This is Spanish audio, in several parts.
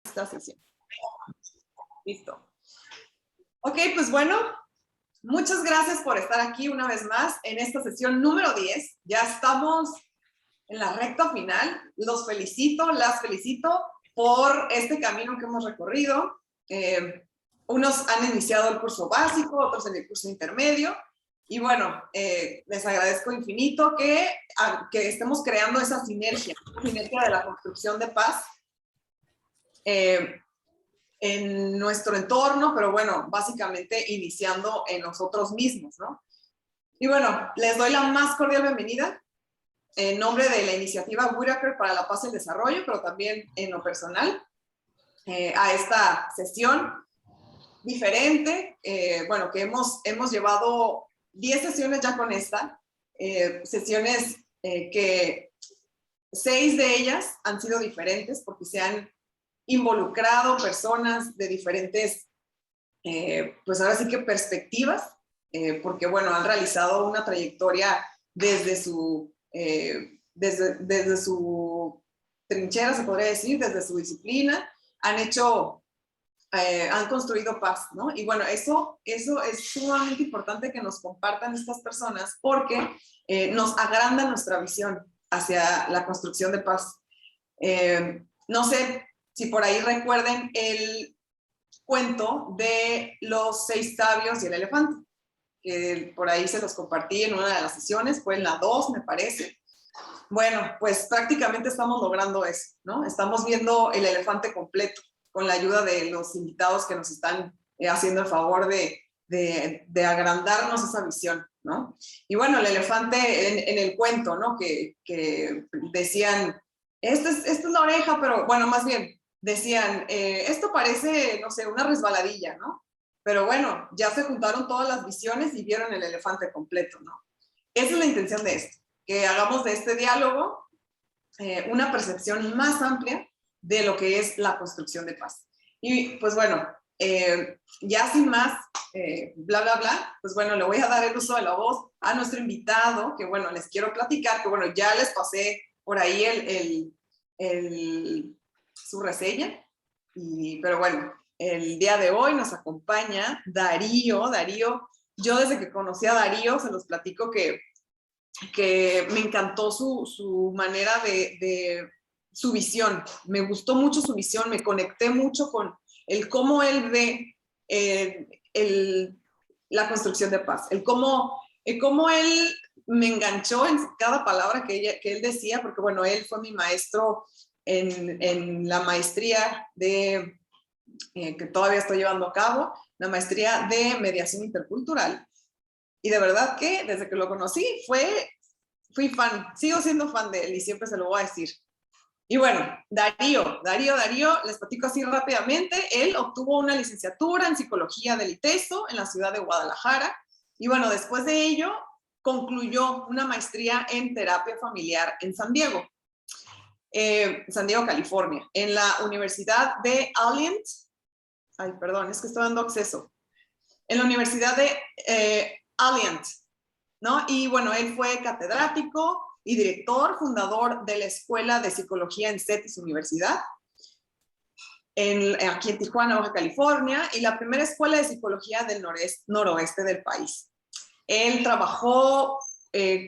esta sesión. Listo. Ok, pues bueno, muchas gracias por estar aquí una vez más en esta sesión número 10. Ya estamos en la recta final. Los felicito, las felicito por este camino que hemos recorrido. Unos han iniciado el curso básico, otros en el curso intermedio. Y bueno, les agradezco infinito que estemos creando esa sinergia de la construcción de paz en nuestro entorno, pero bueno, básicamente iniciando en nosotros mismos, ¿no? Y bueno, les doy la más cordial bienvenida en nombre de la iniciativa Whitaker para la Paz y el Desarrollo, pero también en lo personal, a esta sesión diferente, bueno, que hemos llevado 10 sesiones ya con esta, sesiones que 6 de ellas han sido diferentes porque se han involucrado personas de diferentes, pues ahora sí que perspectivas, porque bueno, han realizado una trayectoria desde su trinchera, se podría decir, desde su disciplina, han construido paz, ¿no? Y bueno, eso es sumamente importante que nos compartan estas personas porque nos agranda nuestra visión hacia la construcción de paz. No sé si por ahí recuerden el cuento de los 6 sabios y el elefante, que por ahí se los compartí en una de las sesiones, fue en la 2, me parece. Bueno, pues prácticamente estamos logrando eso, ¿no? Estamos viendo el elefante completo con la ayuda de los invitados que nos están haciendo el favor de agrandarnos esa visión, ¿no? Y bueno, el elefante en el cuento, ¿no? Que decían, esta es la oreja, pero bueno, más bien, decían, esto parece, no sé, una resbaladilla, ¿no? Pero bueno, ya se juntaron todas las visiones y vieron el elefante completo, ¿no? Esa es la intención de esto, que hagamos de este diálogo una percepción más amplia de lo que es la construcción de paz. Y pues bueno, ya sin más, bla, bla, bla, pues bueno, le voy a dar el uso de la voz a nuestro invitado, que bueno, les quiero platicar, que bueno, ya les pasé por ahí su reseña, pero bueno, el día de hoy nos acompaña Darío. Darío, yo desde que conocí a Darío, se los platico que me encantó su manera su visión, me gustó mucho su visión, me conecté mucho con el cómo él ve la construcción de paz, el cómo él me enganchó en cada palabra que él decía, porque bueno, él fue mi maestro en la maestría que todavía estoy llevando a cabo, la maestría de mediación intercultural. Y de verdad que desde que lo conocí fui fan, sigo siendo fan de él y siempre se lo voy a decir. Y bueno, Darío, les platico así rápidamente. Él obtuvo una licenciatura en psicología del ITESO en la ciudad de Guadalajara. Y bueno, después de ello concluyó una maestría en terapia familiar en San Diego, California, en la Universidad de Alliant. Ay, perdón, es que estoy dando acceso. En la Universidad de Alliant, ¿no? Y bueno, él fue catedrático y director, fundador de la Escuela de Psicología en CETIS Universidad, aquí en Tijuana, Baja California, y la primera escuela de psicología del noroeste del país. Él trabajó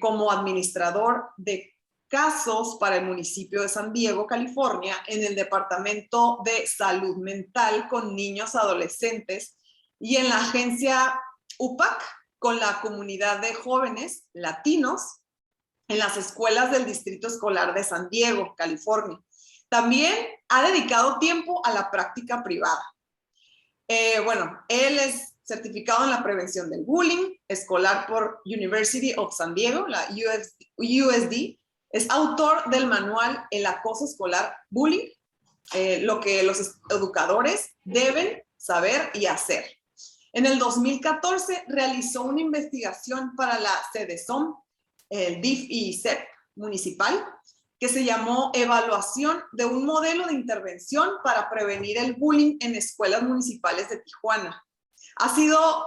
como administrador de casos para el municipio de San Diego, California, en el Departamento de Salud Mental con niños adolescentes y en la agencia UPAC con la comunidad de jóvenes latinos en las escuelas del Distrito Escolar de San Diego, California. También ha dedicado tiempo a la práctica privada. Bueno, él es certificado en la prevención del bullying escolar por University of San Diego, la USD. Es autor del manual El acoso escolar bullying, lo que los educadores deben saber y hacer. En el 2014 realizó una investigación para la CEDESOM, el DIF y CEP municipal, que se llamó Evaluación de un modelo de intervención para prevenir el bullying en escuelas municipales de Tijuana. Ha sido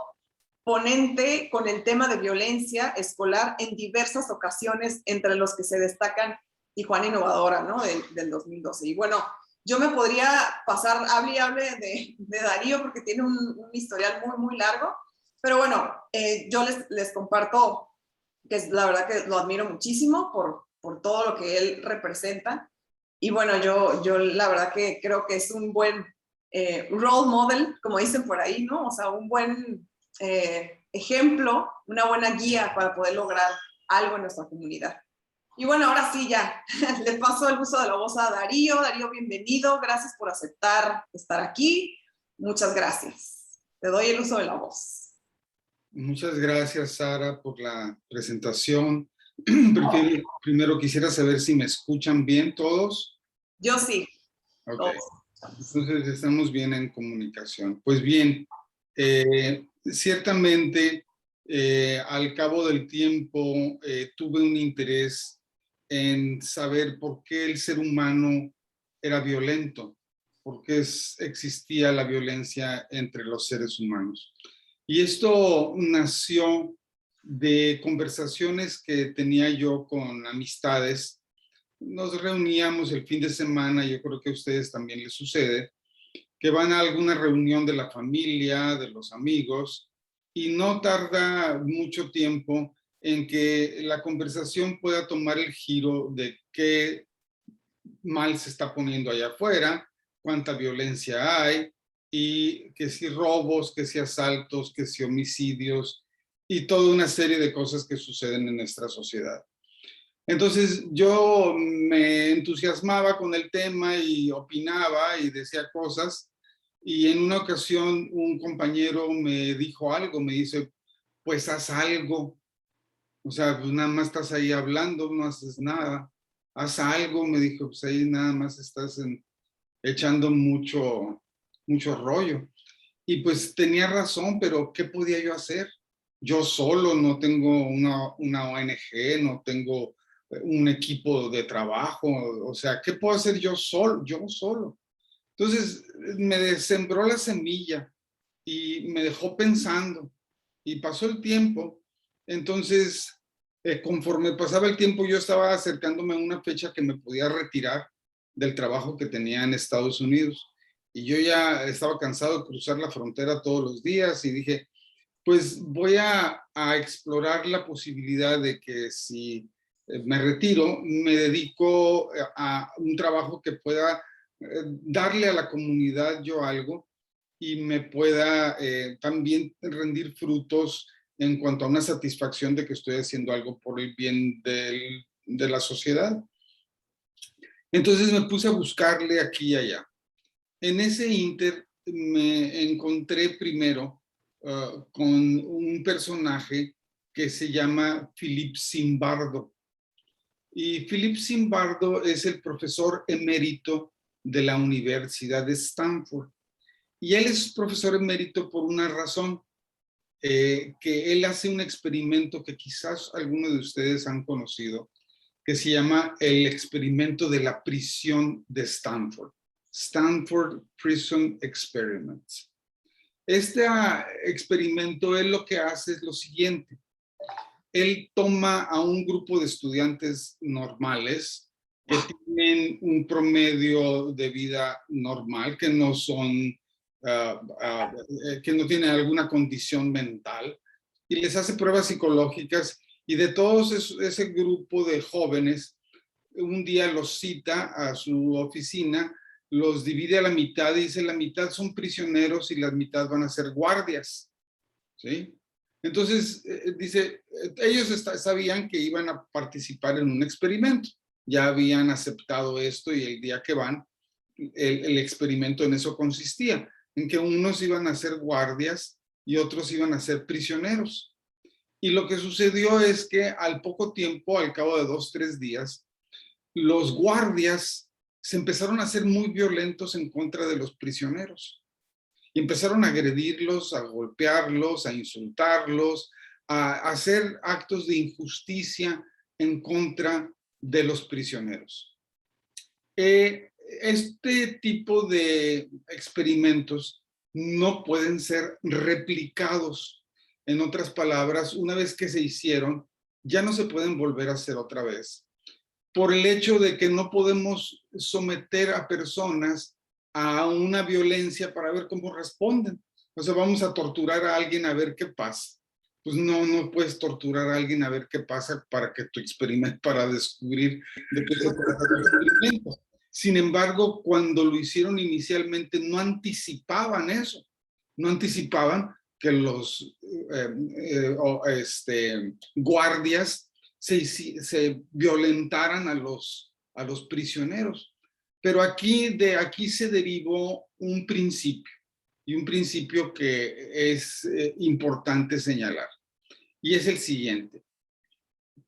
ponente con el tema de violencia escolar en diversas ocasiones, entre los que se destacan Tijuana Innovadora, ¿no? del 2012. Y bueno, yo me podría pasar, hable y hable de Darío porque tiene un historial muy, muy largo, pero bueno, yo les comparto que es, la verdad que lo admiro muchísimo por todo lo que él representa. Y bueno, yo la verdad que creo que es un buen role model, como dicen por ahí, ¿no? O sea, un buen ejemplo, una buena guía para poder lograr algo en nuestra comunidad. Y bueno, ahora sí ya, le paso el uso de la voz a Darío. Darío, bienvenido, gracias por aceptar estar aquí. Muchas gracias. Te doy el uso de la voz. Muchas gracias, Sara, por la presentación. Primero quisiera saber si me escuchan bien todos. Yo sí. Ok, Todos. entonces estamos bien en comunicación. Pues bien, ciertamente al cabo del tiempo tuve un interés en saber por qué el ser humano era violento, por qué existía la violencia entre los seres humanos. Y esto nació de conversaciones que tenía yo con amistades. Nos reuníamos el fin de semana, yo creo que a ustedes también les sucede, que van a alguna reunión de la familia, de los amigos, y no tarda mucho tiempo en que la conversación pueda tomar el giro de qué mal se está poniendo allá afuera, cuánta violencia hay, y que si robos, que si asaltos, que si homicidios, y toda una serie de cosas que suceden en nuestra sociedad. Entonces yo me entusiasmaba con el tema y opinaba y decía cosas, y en una ocasión un compañero me dijo algo, me dice, pues haz algo, o sea, pues nada más estás ahí hablando, no haces nada, haz algo, me dijo, pues ahí nada más estás echando mucho rollo. Y pues tenía razón, pero ¿qué podía yo hacer? Yo solo no tengo una ONG, no tengo un equipo de trabajo, o sea, ¿qué puedo hacer yo solo? Yo solo. Entonces me sembró la semilla y me dejó pensando y pasó el tiempo. Entonces, conforme pasaba el tiempo, yo estaba acercándome a una fecha que me podía retirar del trabajo que tenía en Estados Unidos. Y yo ya estaba cansado de cruzar la frontera todos los días y dije, pues voy a explorar la posibilidad de que si me retiro, me dedico a un trabajo que pueda darle a la comunidad yo algo y me pueda también rendir frutos en cuanto a una satisfacción de que estoy haciendo algo por el bien de la sociedad. Entonces me puse a buscarle aquí y allá. En ese inter me encontré primero con un personaje que se llama Philip Zimbardo. Y Philip Zimbardo es el profesor emérito de la Universidad de Stanford. Y él es profesor emérito por una razón, que él hace un experimento que quizás algunos de ustedes han conocido, que se llama el experimento de la prisión de Stanford. Stanford Prison Experiments. Este experimento, él lo que hace es lo siguiente. Él toma a un grupo de estudiantes normales que tienen un promedio de vida normal, que no son, que no tienen alguna condición mental, y les hace pruebas psicológicas, y de todos ese grupo de jóvenes, un día los cita a su oficina, los divide a la mitad y dice, la mitad son prisioneros y la mitad van a ser guardias, ¿sí? Entonces, dice, ellos sabían que iban a participar en un experimento, ya habían aceptado esto y el día que van, el experimento en eso consistía, en que unos iban a ser guardias y otros iban a ser prisioneros. Y lo que sucedió es que al poco tiempo, al cabo de 2 o 3 días, los guardias se empezaron a ser muy violentos en contra de los prisioneros. Y empezaron a agredirlos, a golpearlos, a insultarlos, a hacer actos de injusticia en contra de los prisioneros. Este tipo de experimentos no pueden ser replicados. En otras palabras, una vez que se hicieron, ya no se pueden volver a hacer otra vez. por el hecho de que no podemos someter a personas a una violencia para ver cómo responden. O sea, vamos a torturar a alguien a ver qué pasa. Pues no puedes torturar a alguien a ver qué pasa para que tu experimento, para descubrir de qué se trata tu experimento. Sin embargo, cuando lo hicieron inicialmente, no anticipaban eso. No anticipaban que los guardias se violentaran a los prisioneros. Pero de aquí se derivó un principio, y un principio que es importante señalar, y es el siguiente.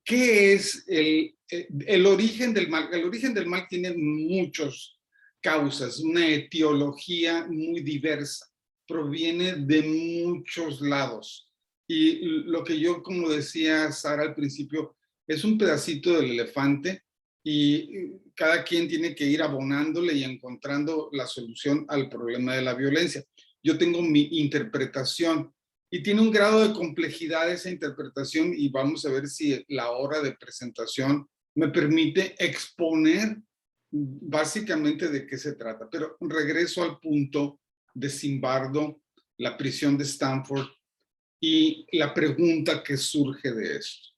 ¿Qué es el origen del mal? El origen del mal tiene muchas causas, una etiología muy diversa, proviene de muchos lados. Y lo que yo, como decía Sara al principio, es un pedacito del elefante y cada quien tiene que ir abonándole y encontrando la solución al problema de la violencia. Yo tengo mi interpretación y tiene un grado de complejidad esa interpretación, y vamos a ver si la hora de presentación me permite exponer básicamente de qué se trata. Pero regreso al punto de Zimbardo, la prisión de Stanford y la pregunta que surge de esto.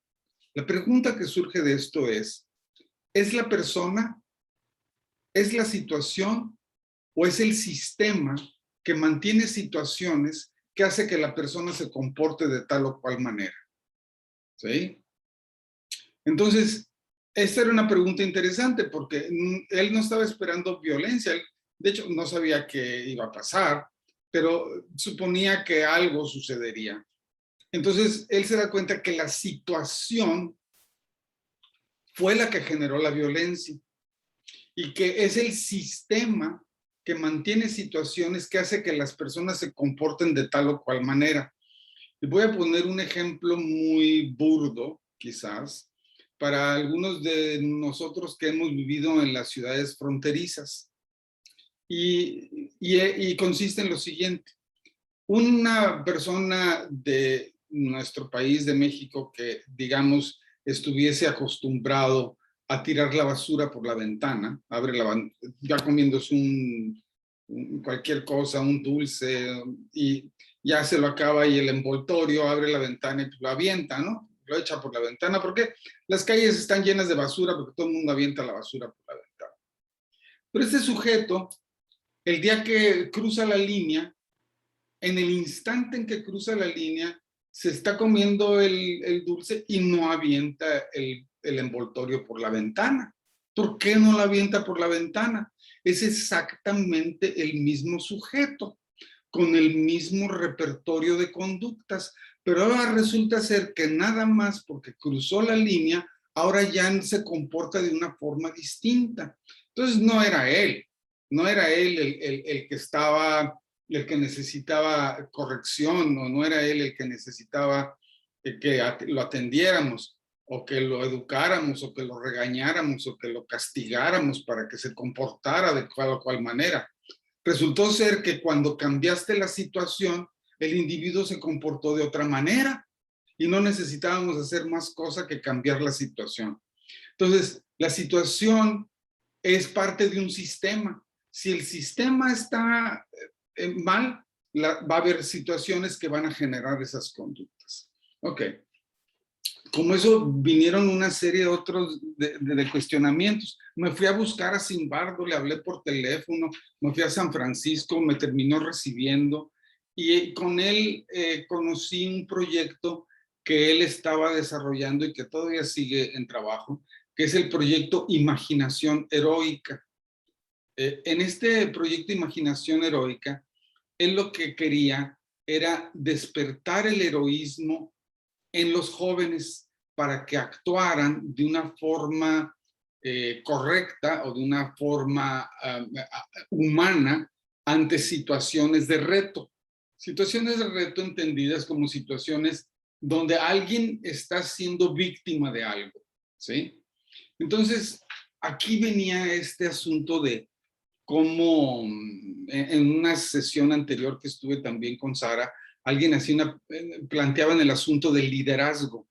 La pregunta que surge de esto ¿es la persona, es la situación o es el sistema que mantiene situaciones que hace que la persona se comporte de tal o cual manera? ¿Sí? Entonces, esta era una pregunta interesante porque él no estaba esperando violencia. Él, de hecho, no sabía qué iba a pasar, pero suponía que algo sucedería. Entonces, él se da cuenta que la situación fue la que generó la violencia y que es el sistema que mantiene situaciones que hace que las personas se comporten de tal o cual manera. Y voy a poner un ejemplo muy burdo, quizás, para algunos de nosotros que hemos vivido en las ciudades fronterizas. Y consiste en lo siguiente. Una persona de nuestro país, de México, que, digamos, estuviese acostumbrado a tirar la basura por la ventana, ya comiéndose cualquier cosa, un dulce, y ya se lo acaba y el envoltorio, abre la ventana y lo avienta, ¿no? Lo echa por la ventana, porque las calles están llenas de basura, porque todo el mundo avienta la basura por la ventana. Pero este sujeto, el día que cruza la línea, en el instante en que cruza la línea, se está comiendo el dulce y no avienta el envoltorio por la ventana. ¿Por qué no lo avienta por la ventana? Es exactamente el mismo sujeto, con el mismo repertorio de conductas, pero ahora resulta ser que nada más porque cruzó la línea, ahora ya se comporta de una forma distinta. Entonces no era él el que estaba, el que necesitaba corrección, o no era él el que necesitaba que lo atendiéramos, o que lo educáramos, o que lo regañáramos, o que lo castigáramos para que se comportara de cual o cual manera. Resultó ser que cuando cambiaste la situación, el individuo se comportó de otra manera y no necesitábamos hacer más cosa que cambiar la situación. Entonces, la situación es parte de un sistema. Si el sistema está mal, va a haber situaciones que van a generar esas conductas. Ok. Como eso, vinieron una serie de otros de cuestionamientos. Me fui a buscar a Zimbardo, le hablé por teléfono, me fui a San Francisco, me terminó recibiendo, y con él conocí un proyecto que él estaba desarrollando y que todavía sigue en trabajo, que es el proyecto Imaginación Heroica. En este proyecto Imaginación Heroica, él lo que quería era despertar el heroísmo en los jóvenes para que actuaran de una forma correcta o de una forma humana ante situaciones de reto. Situaciones de reto entendidas como situaciones donde alguien está siendo víctima de algo, ¿sí? Entonces, aquí venía este asunto de cómo en una sesión anterior que estuve también con Sara, alguien planteaba el asunto del liderazgo.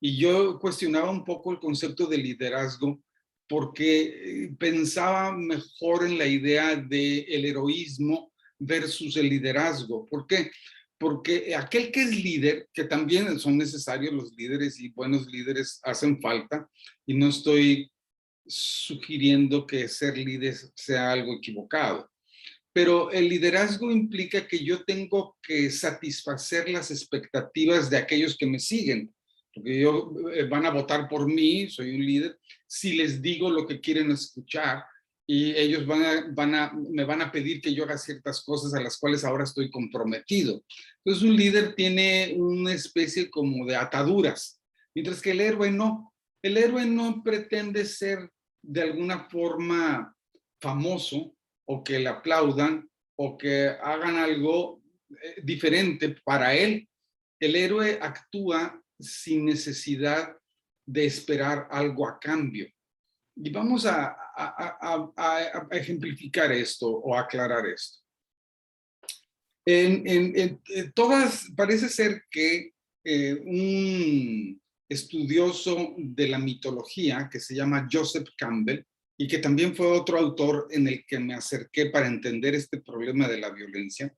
Y yo cuestionaba un poco el concepto de liderazgo porque pensaba mejor en la idea del heroísmo versus el liderazgo. ¿Por qué? Porque aquel que es líder, que también son necesarios los líderes y buenos líderes hacen falta, y no estoy sugiriendo que ser líder sea algo equivocado, pero el liderazgo implica que yo tengo que satisfacer las expectativas de aquellos que me siguen, porque van a votar por mí, soy un líder, si les digo lo que quieren escuchar, y ellos me van a pedir que yo haga ciertas cosas a las cuales ahora estoy comprometido. Entonces un líder tiene una especie como de ataduras, mientras que el héroe no. El héroe no pretende ser de alguna forma famoso, o que le aplaudan, o que hagan algo diferente para él. El héroe actúa sin necesidad de esperar algo a cambio. Y vamos a ejemplificar esto o aclarar esto. En todas, parece ser que un estudioso de la mitología que se llama Joseph Campbell, y que también fue otro autor en el que me acerqué para entender este problema de la violencia,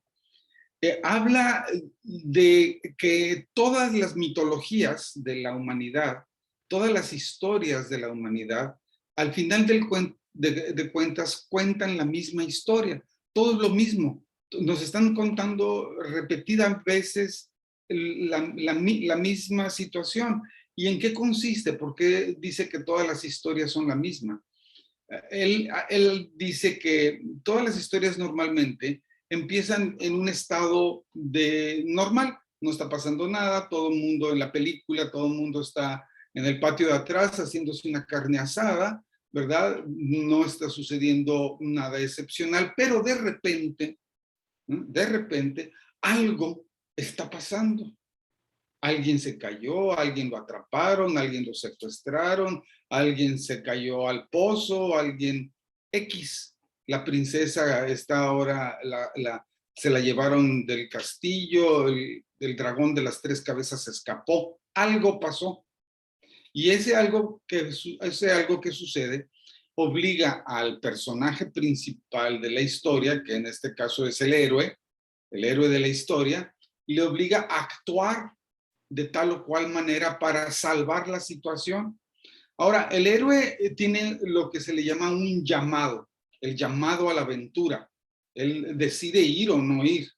habla de que todas las mitologías de la humanidad, todas las historias de la humanidad, al final de cuentas cuentan la misma historia, todo es lo mismo. Nos están contando repetidas veces la misma situación. ¿Y en qué consiste? ¿Por qué dice que todas las historias son la misma? Él dice que todas las historias normalmente empiezan en un estado de normal, no está pasando nada, todo el mundo en la película, todo el mundo está en el patio de atrás haciéndose una carne asada, ¿verdad? No está sucediendo nada excepcional, pero de repente algo está pasando. Alguien se cayó, alguien lo atraparon, alguien lo secuestraron, alguien se cayó al pozo, alguien X. La princesa está ahora, se la llevaron del castillo, el dragón de las 3 cabezas se escapó, algo pasó. Y ese algo que sucede obliga al personaje principal de la historia, que en este caso es el héroe de la historia, le obliga a actuar de tal o cual manera para salvar la situación. Ahora, el héroe tiene lo que se le llama un llamado, el llamado a la aventura. Él decide ir o no ir.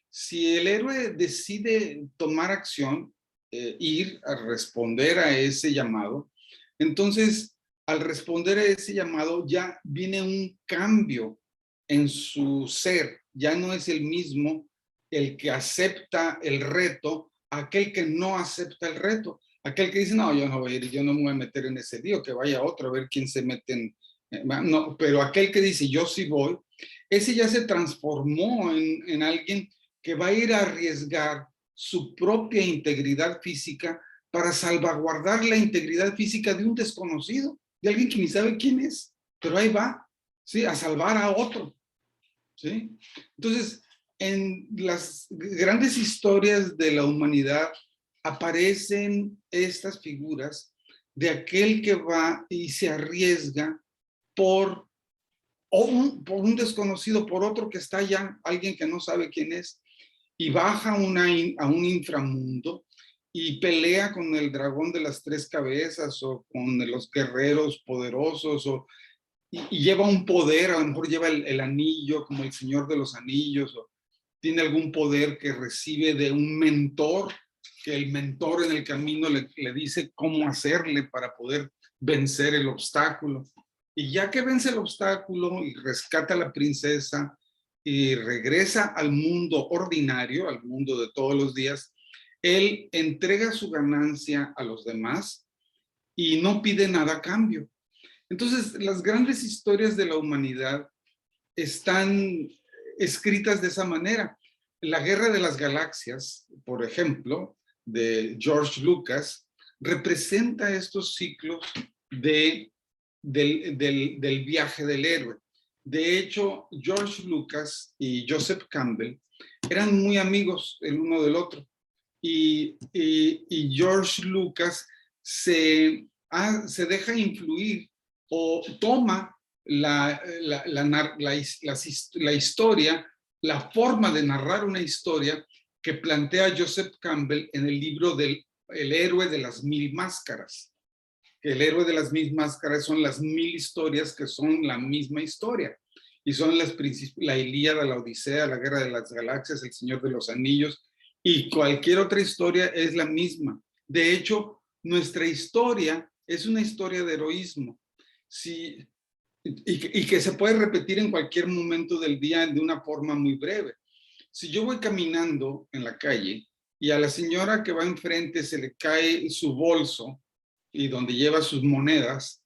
Si el héroe decide tomar acción, ir a responder a ese llamado, entonces al responder a ese llamado ya viene un cambio en su ser. Ya no es el mismo el que acepta el reto, aquel que no acepta el reto, aquel que dice, no, yo no voy a ir, yo no me voy a meter en ese lío, que vaya otro a ver quién se mete en... No, pero aquel que dice, yo sí voy, ese ya se transformó en alguien que va a ir a arriesgar su propia integridad física para salvaguardar la integridad física de un desconocido, de alguien que ni sabe quién es, pero ahí va, ¿sí? A salvar a otro, ¿sí? Entonces, en las grandes historias de la humanidad aparecen estas figuras de aquel que va y se arriesga por un desconocido, por otro que está allá, alguien que no sabe quién es, y baja a un inframundo y pelea con el dragón de las 3 cabezas o con los guerreros poderosos, y lleva un poder, a lo mejor lleva el anillo como el Señor de los Anillos, o tiene algún poder que recibe de un mentor, que el mentor en el camino le dice cómo hacerle para poder vencer el obstáculo. Y ya que vence el obstáculo y rescata a la princesa y regresa al mundo ordinario, al mundo de todos los días, él entrega su ganancia a los demás y no pide nada a cambio. Entonces, las grandes historias de la humanidad están escritas de esa manera. La Guerra de las Galaxias, por ejemplo, de George Lucas, representa estos ciclos del viaje del héroe. De hecho, George Lucas y Joseph Campbell eran muy amigos el uno del otro. Y George Lucas se deja influir o toma la historia, la forma de narrar una historia que plantea Joseph Campbell en el libro del El héroe de las 1000 máscaras. El héroe de las 1000 máscaras son las 1000 historias que son la misma historia. Y son la Ilíada, la Odisea, la Guerra de las Galaxias, El Señor de los Anillos, y cualquier otra historia es la misma. De hecho, nuestra historia es una historia de heroísmo. Sí, y que se puede repetir en cualquier momento del día de una forma muy breve. Si yo voy caminando en la calle y a la señora que va enfrente se le cae su bolso y donde lleva sus monedas,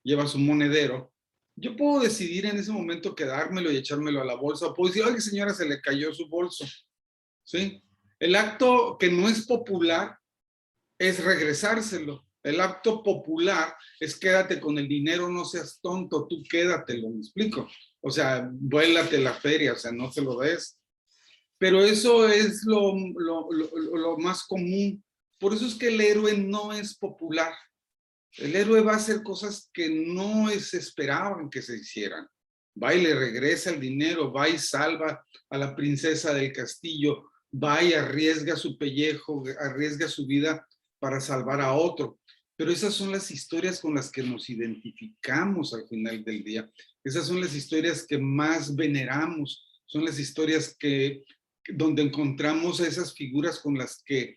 lleva su monedero, yo puedo decidir en ese momento quedármelo y echármelo a la bolsa, o puedo decir, oye señora, se le cayó su bolso, ¿sí? El acto que no es popular es regresárselo. El acto popular es quédate con el dinero, no seas tonto, tú quédatelo, ¿me explico? O sea, vuélate la feria, o sea, no se lo des. Pero eso es lo más común. Por eso es que el héroe no es popular. El héroe va a hacer cosas que no se esperaban que se hicieran. Va y le regresa el dinero, va y salva a la princesa del castillo, va y arriesga su pellejo, arriesga su vida para salvar a otro. Pero esas son las historias con las que nos identificamos al final del día. Esas son las historias que más veneramos, son las historias donde encontramos a esas figuras como las que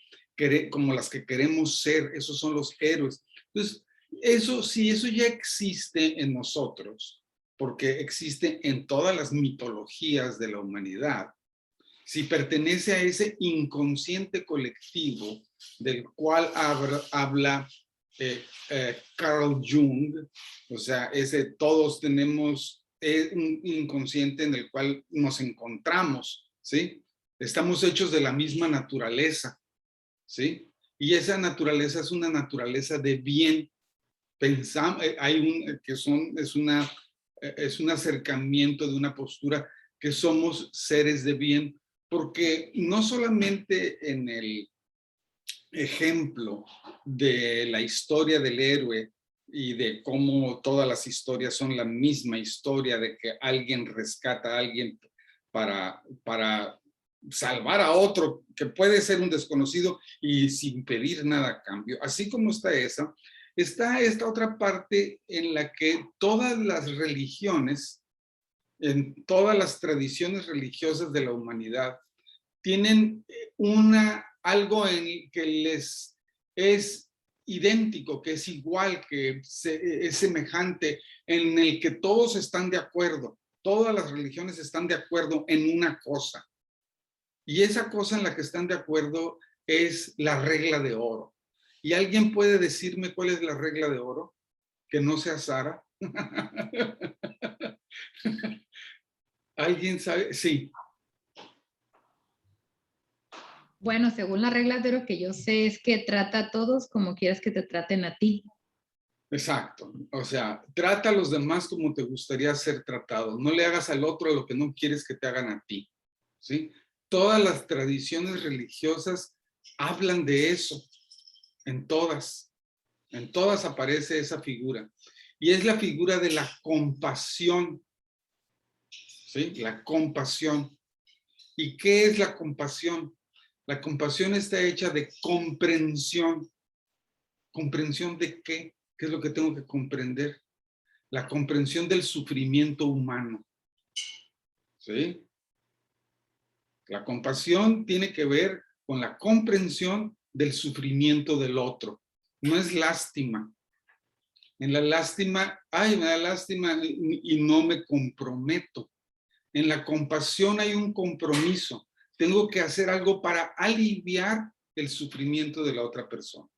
queremos ser. Esos son los héroes. Entonces, eso ya existe en nosotros, porque existe en todas las mitologías de la humanidad. Si pertenece a ese inconsciente colectivo del cual habla Carl Jung, o sea, todos tenemos un inconsciente en el cual nos encontramos, ¿sí? Estamos hechos de la misma naturaleza, ¿sí? Y esa naturaleza es una naturaleza de bien. Pensamos, es un acercamiento de una postura que somos seres de bien, porque no solamente en el ejemplo de la historia del héroe y de cómo todas las historias son la misma historia de que alguien rescata a alguien para salvar a otro que puede ser un desconocido y sin pedir nada a cambio. Así como está esa, está esta otra parte en la que todas las religiones, en todas las tradiciones religiosas de la humanidad, tienen algo en que les es idéntico, que es igual, que es semejante, en el que todos están de acuerdo. Todas las religiones están de acuerdo en una cosa. Y esa cosa en la que están de acuerdo es la regla de oro. ¿Y alguien puede decirme cuál es la regla de oro? Que no sea Sara. ¿Alguien sabe? Sí. Bueno, según las reglas de oro que yo sé es que trata a todos como quieras que te traten a ti. Exacto. O sea, trata a los demás como te gustaría ser tratado. No le hagas al otro lo que no quieres que te hagan a ti. ¿Sí? Todas las tradiciones religiosas hablan de eso. En todas aparece esa figura. Y es la figura de la compasión. ¿Sí? La compasión. ¿Y qué es la compasión? La compasión está hecha de comprensión. ¿Comprensión de qué? ¿Qué es lo que tengo que comprender? La comprensión del sufrimiento humano. ¿Sí? La compasión tiene que ver con la comprensión del sufrimiento del otro. No es lástima. En la lástima, ay, me da lástima y no me comprometo. En la compasión hay un compromiso. Tengo que hacer algo para aliviar el sufrimiento de la otra persona.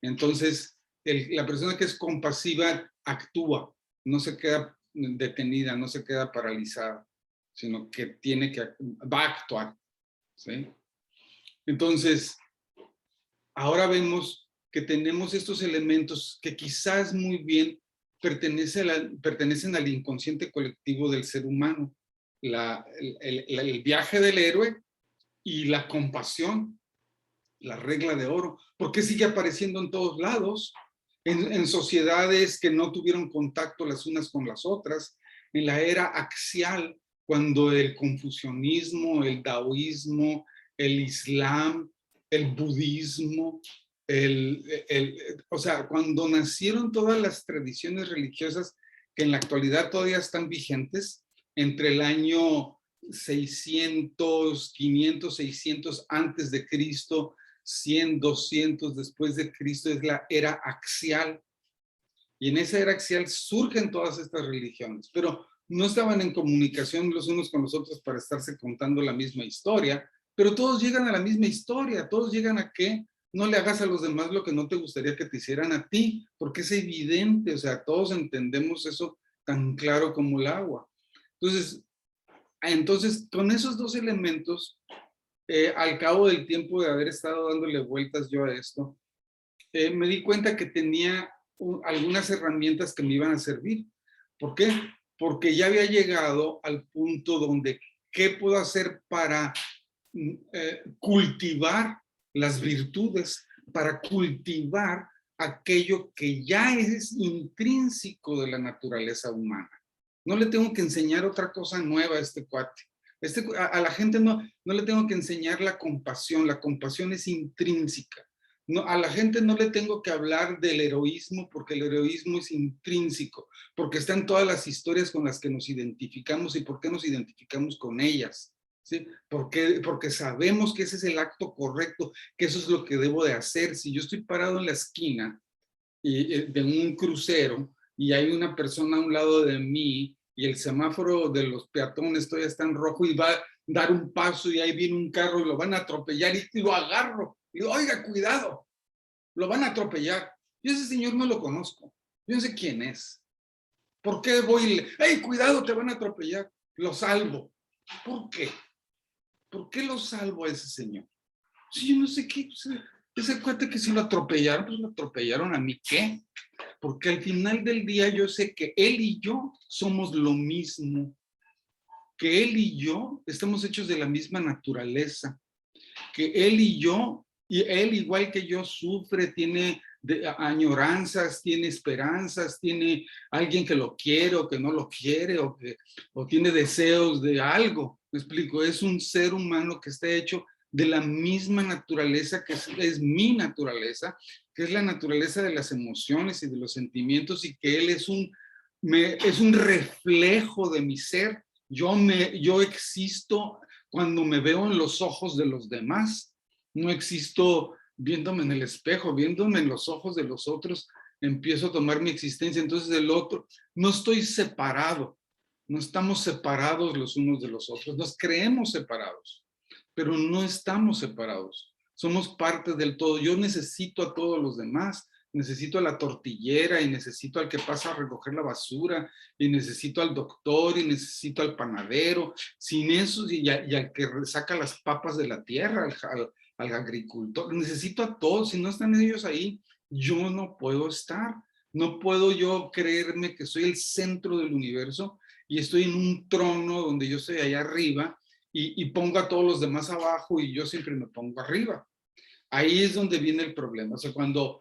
Entonces, la persona que es compasiva actúa, no se queda detenida, no se queda paralizada, sino que va a actuar. ¿Sí? Entonces, ahora vemos que tenemos estos elementos que quizás muy bien pertenecen al inconsciente colectivo del ser humano. El viaje del héroe y la compasión, la regla de oro. ¿Por qué sigue apareciendo en todos lados? en sociedades que no tuvieron contacto las unas con las otras, en la era axial, cuando el confucianismo, el taoísmo, el islam, el budismo, o sea, cuando nacieron todas las tradiciones religiosas que en la actualidad todavía están vigentes, entre el año 600, 500, 600 antes de Cristo, 100, 200 después de Cristo, es la era axial. Y en esa era axial surgen todas estas religiones, pero no estaban en comunicación los unos con los otros para estarse contando la misma historia, pero todos llegan a la misma historia, todos llegan a que no le hagas a los demás lo que no te gustaría que te hicieran a ti, porque es evidente, o sea, todos entendemos eso tan claro como el agua. Entonces con esos dos elementos, al cabo del tiempo de haber estado dándole vueltas yo a esto, me di cuenta que tenía algunas herramientas que me iban a servir. ¿Por qué? Porque ya había llegado al punto donde, ¿qué puedo hacer para cultivar las virtudes, para cultivar aquello que ya es intrínseco de la naturaleza humana? No le tengo que enseñar otra cosa nueva a este cuate. A la gente no le tengo que enseñar la compasión es intrínseca. No, a la gente no le tengo que hablar del heroísmo porque el heroísmo es intrínseco, porque están todas las historias con las que nos identificamos y por qué nos identificamos con ellas, ¿sí? Porque sabemos que ese es el acto correcto, que eso es lo que debo de hacer. Si yo estoy parado en la esquina de un crucero y hay una persona a un lado de mí y el semáforo de los peatones todavía está en rojo y va a dar un paso y ahí viene un carro y lo van a atropellar y lo agarro. Y digo, oiga, cuidado, lo van a atropellar. Yo ese señor no lo conozco, yo no sé quién es. ¿Por qué voy y le, hey, cuidado, te van a atropellar? Lo salvo. ¿Por qué? ¿Por qué lo salvo a ese señor? Si yo no sé qué, ese cuate que si lo atropellaron, pues lo atropellaron, ¿a mí qué? Porque al final del día yo sé que él y yo somos lo mismo, que él y yo estamos hechos de la misma naturaleza, que él y yo, y él igual que yo sufre, tiene añoranzas, tiene esperanzas, tiene alguien que lo quiere o que no lo quiere, o tiene deseos de algo. Me explico, es un ser humano que está hecho de la misma naturaleza que es mi naturaleza, que es la naturaleza de las emociones y de los sentimientos, y que él es un reflejo de mi ser. Yo existo cuando me veo en los ojos de los demás. No existo viéndome en el espejo, viéndome en los ojos de los otros, empiezo a tomar mi existencia. Entonces el otro, no estoy separado, no estamos separados los unos de los otros, nos creemos separados, pero no estamos separados, somos parte del todo. Yo necesito a todos los demás, necesito a la tortillera y necesito al que pasa a recoger la basura y necesito al doctor y necesito al panadero, sin eso, y al que saca las papas de la tierra, al agricultor, necesito a todos. Si no están ellos ahí, yo no puedo estar. No puedo yo creerme que soy el centro del universo y estoy en un trono donde yo estoy allá arriba y pongo a todos los demás abajo y yo siempre me pongo arriba. Ahí es donde viene el problema. O sea, cuando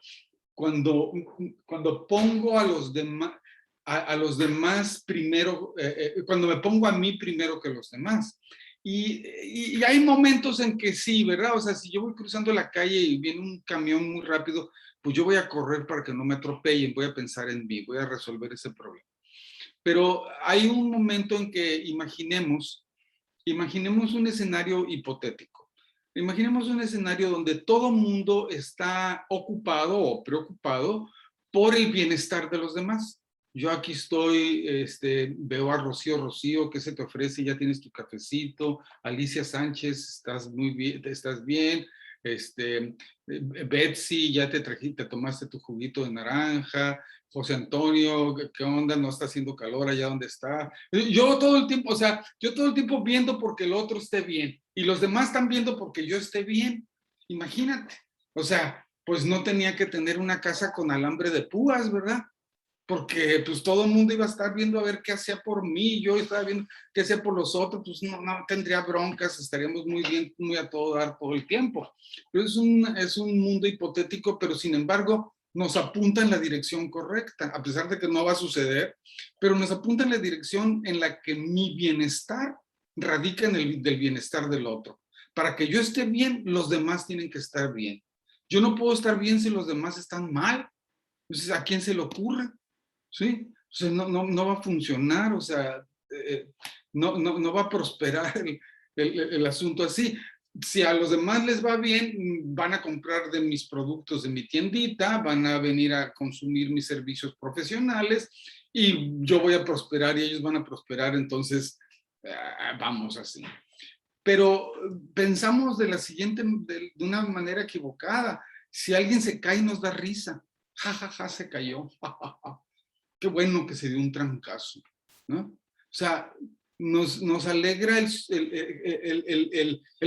pongo a los demás primero, cuando me pongo a mí primero que los demás. Y hay momentos en que sí, ¿verdad? O sea, si yo voy cruzando la calle y viene un camión muy rápido, pues yo voy a correr para que no me atropellen, voy a pensar en mí, voy a resolver ese problema. Pero hay un momento en que imaginemos un escenario hipotético. Imaginemos un escenario donde todo mundo está ocupado o preocupado por el bienestar de los demás. Yo aquí estoy, veo a Rocío, ¿qué se te ofrece? Ya tienes tu cafecito. Alicia Sánchez, estás muy bien, estás bien. Betsy, ya te tomaste tu juguito de naranja. José Antonio, ¿qué onda? No está haciendo calor allá donde está. Yo todo el tiempo viendo porque el otro esté bien. Y los demás están viendo porque yo esté bien. Imagínate. O sea, pues no tenía que tener una casa con alambre de púas, ¿verdad? Porque pues todo el mundo iba a estar viendo a ver qué hacía por mí, yo estaba viendo qué hacía por los otros, pues no tendría broncas, estaríamos muy bien, muy a todo dar todo el tiempo. Pero es un mundo hipotético, pero sin embargo, nos apunta en la dirección correcta, a pesar de que no va a suceder, pero nos apunta en la dirección en la que mi bienestar radica en del bienestar del otro. Para que yo esté bien, los demás tienen que estar bien. Yo no puedo estar bien si los demás están mal. Entonces, ¿a quién se le ocurre? ¿Sí? O sea, no va a funcionar, o sea, no va a prosperar el asunto así. Si a los demás les va bien, van a comprar de mis productos de mi tiendita, van a venir a consumir mis servicios profesionales y yo voy a prosperar y ellos van a prosperar, entonces vamos así. Pero pensamos de la siguiente, de una manera equivocada. Si alguien se cae, nos da risa. Ja, ja, ja, se cayó. Ja, ja, ja. Qué bueno que se dio un trancazo, ¿no? O sea, nos alegra el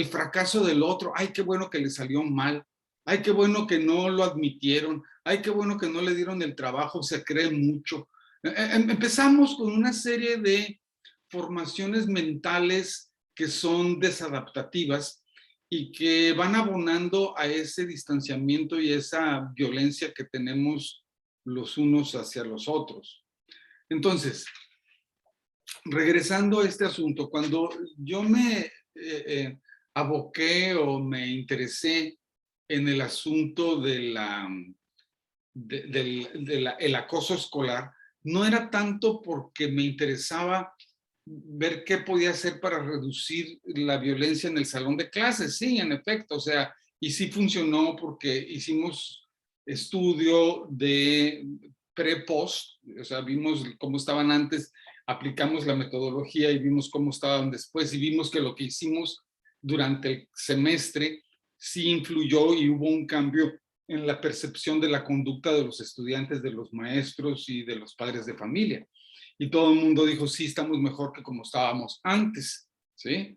fracaso del otro. Ay, qué bueno que le salió mal. Ay, qué bueno que no lo admitieron. Ay, qué bueno que no le dieron el trabajo. Se cree mucho. Empezamos con una serie de formaciones mentales que son desadaptativas y que van abonando a ese distanciamiento y esa violencia que tenemos los unos hacia los otros. Entonces, regresando a este asunto, cuando yo me aboqué o me interesé en el asunto del acoso escolar, no era tanto porque me interesaba ver qué podía hacer para reducir la violencia en el salón de clases. Sí, en efecto, o sea, y sí funcionó porque hicimos estudio de pre-post, o sea, vimos cómo estaban antes, aplicamos la metodología y vimos cómo estaban después y vimos que lo que hicimos durante el semestre sí influyó y hubo un cambio en la percepción de la conducta de los estudiantes, de los maestros y de los padres de familia. Y todo el mundo dijo, sí, estamos mejor que como estábamos antes, ¿sí?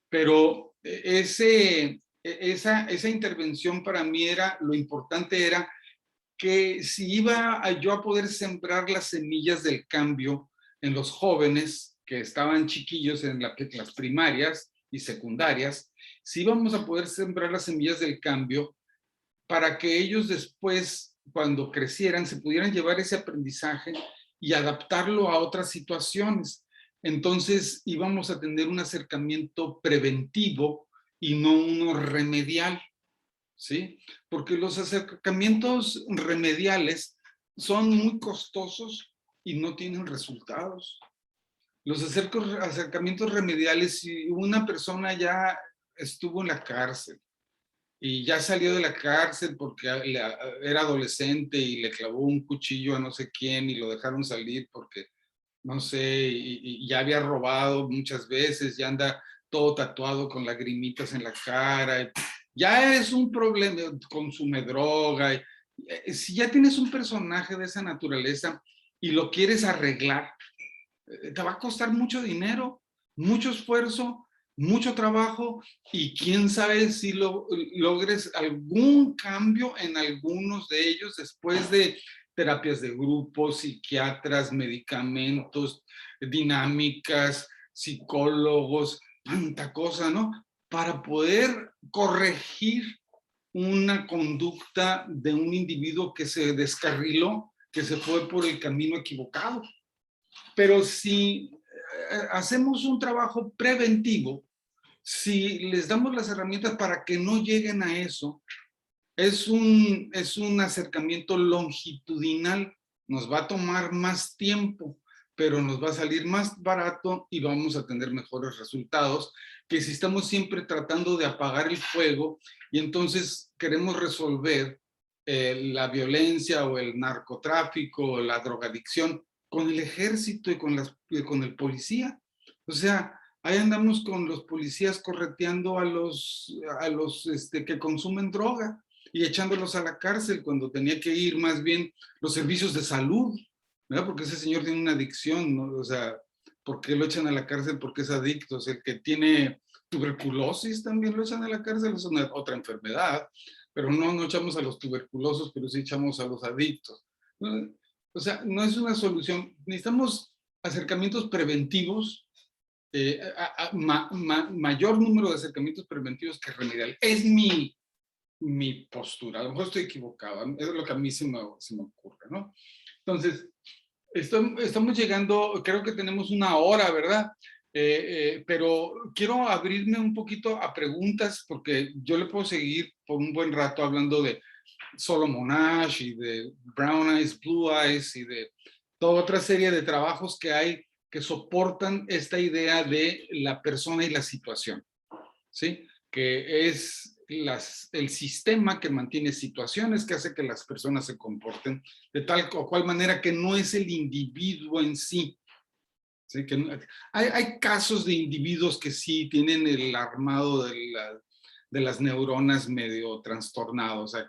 Pero esa intervención para mí era, lo importante era que si iba yo a poder sembrar las semillas del cambio en los jóvenes que estaban chiquillos en las primarias y secundarias, si íbamos a poder sembrar las semillas del cambio para que ellos después, cuando crecieran, se pudieran llevar ese aprendizaje y adaptarlo a otras situaciones. Entonces íbamos a tener un acercamiento preventivo y no uno remedial, ¿sí? Porque los acercamientos remediales son muy costosos y no tienen resultados. Los acercamientos remediales, si una persona ya estuvo en la cárcel y ya salió de la cárcel porque era adolescente y le clavó un cuchillo a no sé quién y lo dejaron salir porque, no sé, y ya había robado muchas veces, ya anda todo tatuado con lagrimitas en la cara, ya es un problema, consume droga. Si ya tienes un personaje de esa naturaleza y lo quieres arreglar, te va a costar mucho dinero, mucho esfuerzo, mucho trabajo y quién sabe si logres algún cambio en algunos de ellos después de terapias de grupo, psiquiatras, medicamentos, dinámicas, psicólogos, tanta cosa, ¿no? Para poder corregir una conducta de un individuo que se descarriló, que se fue por el camino equivocado. Pero si hacemos un trabajo preventivo, si les damos las herramientas para que no lleguen a eso, es un acercamiento longitudinal. Nos va a tomar más tiempo, pero nos va a salir más barato y vamos a tener mejores resultados que si estamos siempre tratando de apagar el fuego y entonces queremos resolver la violencia o el narcotráfico o la drogadicción con el ejército y con el policía. O sea, ahí andamos con los policías correteando a los que consumen droga y echándolos a la cárcel cuando tenía que ir más bien los servicios de salud, ¿verdad? Porque ese señor tiene una adicción, ¿no? O sea, ¿por qué lo echan a la cárcel? Porque es adicto. O sea, el que tiene tuberculosis también lo echan a la cárcel, es otra enfermedad, pero no echamos a los tuberculosos, pero sí echamos a los adictos. O sea, no es una solución. Necesitamos acercamientos preventivos, mayor número de acercamientos preventivos que remedial. Es mi mi postura. A lo mejor estoy equivocado, es lo que a mí se me ocurre, ¿no? Entonces, estamos llegando, creo que tenemos una hora, ¿verdad? Pero quiero abrirme un poquito a preguntas porque yo le puedo seguir por un buen rato hablando de Solomon Asch y de Brown Eyes, Blue Eyes y de toda otra serie de trabajos que hay que soportan esta idea de la persona y la situación, ¿sí? Que es el sistema que mantiene situaciones, que hace que las personas se comporten de tal o cual manera que no es el individuo en sí. ¿Sí? Que hay casos de individuos que sí tienen el armado de las neuronas medio trastornado, o sea,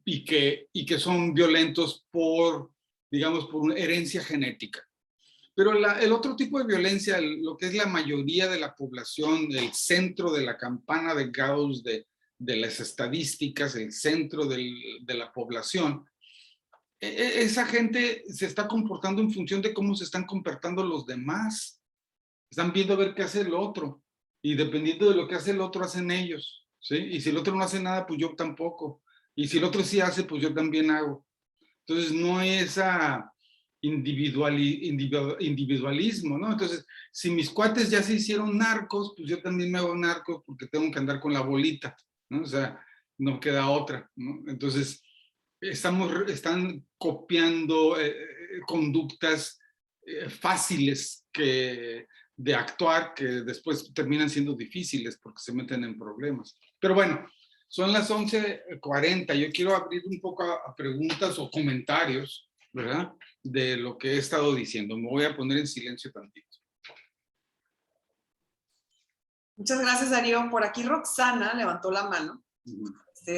y que son violentos por, digamos, por una herencia genética. Pero el otro tipo de violencia, lo que es la mayoría de la población, el centro de la campana de Gauss de las estadísticas, el centro de la población, esa gente se está comportando en función de cómo se están comportando los demás. Están viendo a ver qué hace el otro. Y dependiendo de lo que hace el otro, hacen ellos. ¿Sí? Y si el otro no hace nada, pues yo tampoco. Y si el otro sí hace, pues yo también hago. Entonces no hay esa individualismo, ¿no? Entonces, si mis cuates ya se hicieron narcos, pues yo también me hago narco porque tengo que andar con la bolita, ¿no? O sea, no queda otra, ¿no? Entonces, están copiando conductas fáciles de actuar que después terminan siendo difíciles porque se meten en problemas. Pero bueno, son las 11:40. Yo quiero abrir un poco a preguntas o comentarios, ¿verdad? De lo que he estado diciendo. Me voy a poner en silencio tantito. Muchas gracias, Darío. Por aquí Roxana levantó la mano.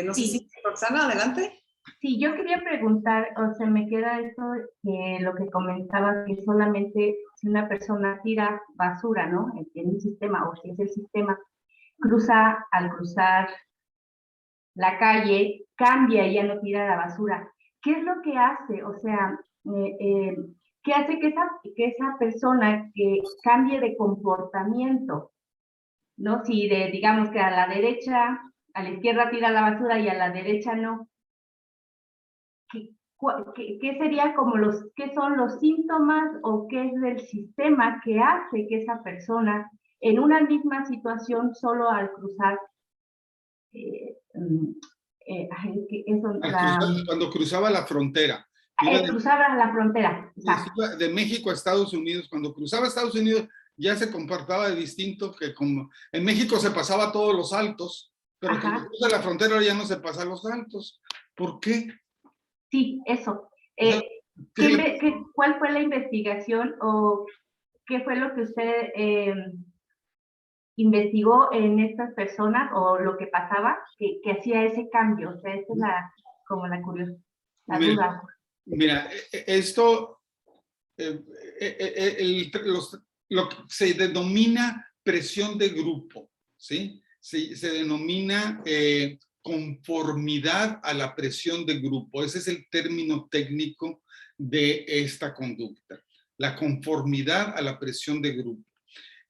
No sé si Roxana, adelante. Sí, yo quería preguntar, o sea, me queda esto lo que comentabas, que solamente si una persona tira basura, ¿no? En un sistema, o si es el sistema, al cruzar la calle, cambia y ya no tira la basura. ¿Qué es lo que hace? O sea, ¿qué hace que esa persona que cambie de comportamiento? ¿No? Si digamos que a la derecha, a la izquierda tira la basura y a la derecha no. ¿Qué sería como qué son los síntomas o qué es el sistema que hace que esa persona en una misma situación solo al cruzar cuando cruzaba la frontera. Cruzaba la frontera. De México a Estados Unidos. Cuando cruzaba Estados Unidos ya se comportaba distinto que como en México se pasaba todos los altos, pero cuando cruza la frontera ya no se pasa los altos. ¿Por qué? Sí, eso. ¿Cuál fue la investigación o qué fue lo que usted investigó en estas personas o lo que pasaba que hacía ese cambio? O sea, esa es como la curiosidad, la duda. Mira, esto, lo que se denomina presión de grupo, ¿sí? Se denomina conformidad a la presión de grupo. Ese es el término técnico de esta conducta. La conformidad a la presión de grupo.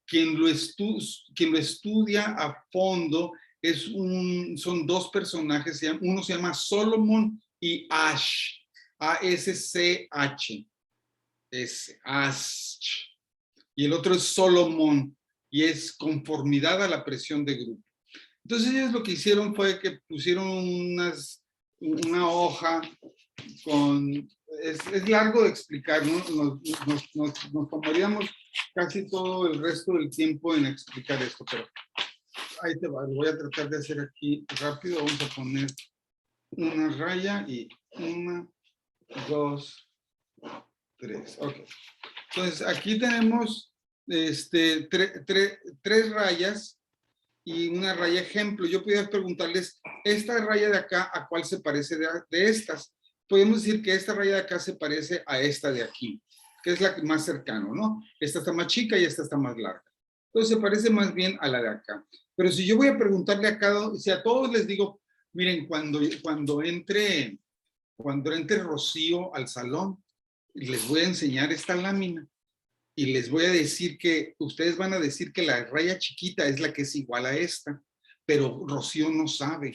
Quien lo estudia a fondo son dos personajes, uno se llama Solomon y Asch, A-S-C-H, Asch, y el otro es Solomon, y es conformidad a la presión de grupo. Entonces ellos lo que hicieron fue que pusieron una hoja con... Es largo de explicar, ¿no? Nos tomaríamos casi todo el resto del tiempo en explicar esto, pero ahí te va. Lo voy a tratar de hacer aquí rápido. Vamos a poner una raya y 1, 2, 3. Ok. Entonces aquí tenemos tres rayas y una raya ejemplo. Yo podría preguntarles, esta raya de acá, ¿a cuál se parece de estas? Podemos decir que esta raya de acá se parece a esta de aquí, que es la más cercana, ¿no? Esta está más chica y esta está más larga. Entonces se parece más bien a la de acá. Pero si yo voy a preguntarle a si a todos les digo, miren, cuando entre Rocío al salón, les voy a enseñar esta lámina y les voy a decir que ustedes van a decir que la raya chiquita es la que es igual a esta, pero Rocío no sabe.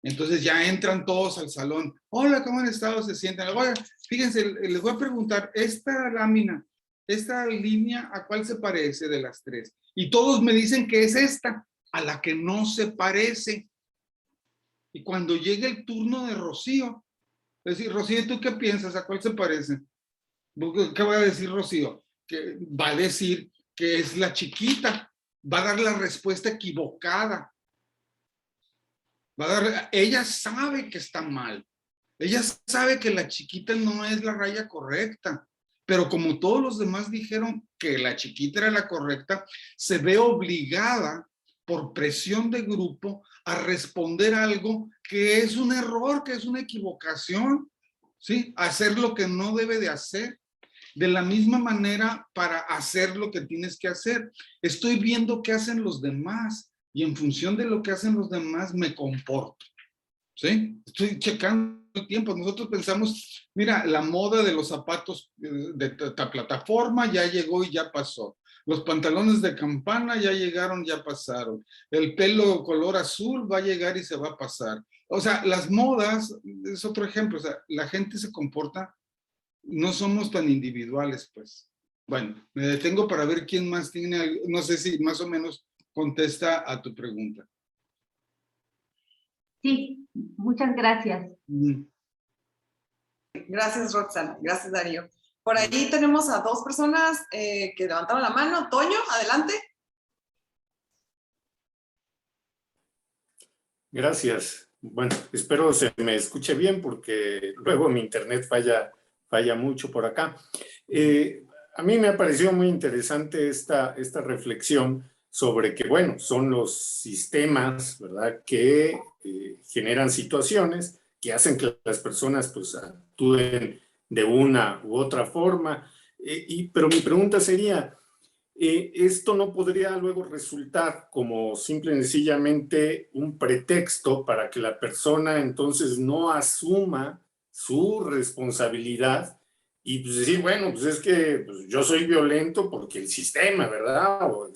Entonces ya entran todos al salón. Hola, ¿cómo han estado? Se sientan. Oigan, fíjense, les voy a preguntar, esta lámina, esta línea, ¿a cuál se parece de las tres? Y todos me dicen que es esta, a la que no se parece. Y cuando llegue el turno de Rocío, es decir, Rocío, ¿tú qué piensas? ¿A cuál se parece? ¿Qué va a decir Rocío? Que va a decir que es la chiquita. Va a dar la respuesta equivocada. Ella sabe que está mal. Ella sabe que la chiquita no es la raya correcta. Pero como todos los demás dijeron que la chiquita era la correcta, se ve obligada por presión de grupo a responder algo que es un error, que es una equivocación, ¿sí? Hacer lo que no debe de hacer. De la misma manera, para hacer lo que tienes que hacer. Estoy viendo qué hacen los demás y en función de lo que hacen los demás me comporto, ¿sí? Estoy checando el tiempo. Nosotros pensamos, mira, la moda de los zapatos de plataforma ya llegó y ya pasó. Los pantalones de campana ya llegaron, ya pasaron. El pelo color azul va a llegar y se va a pasar. O sea, las modas es otro ejemplo. O sea, la gente se comporta, no somos tan individuales, pues. Bueno, me detengo para ver quién más tiene, no sé si más o menos contesta a tu pregunta. Sí, muchas gracias. Gracias, Roxana. Gracias, Darío. Por ahí tenemos a dos personas que levantaron la mano. Toño, adelante. Gracias. Bueno, espero se me escuche bien porque luego mi internet falla mucho por acá. A mí me ha parecido muy interesante esta reflexión sobre que, bueno, son los sistemas, ¿verdad?, que generan situaciones que hacen que las personas pues actúen de una u otra forma. Pero mi pregunta sería, ¿esto no podría luego resultar como simple y sencillamente un pretexto para que la persona entonces no asuma su responsabilidad y pues decir, bueno, pues es que pues, yo soy violento porque el sistema, ¿verdad? O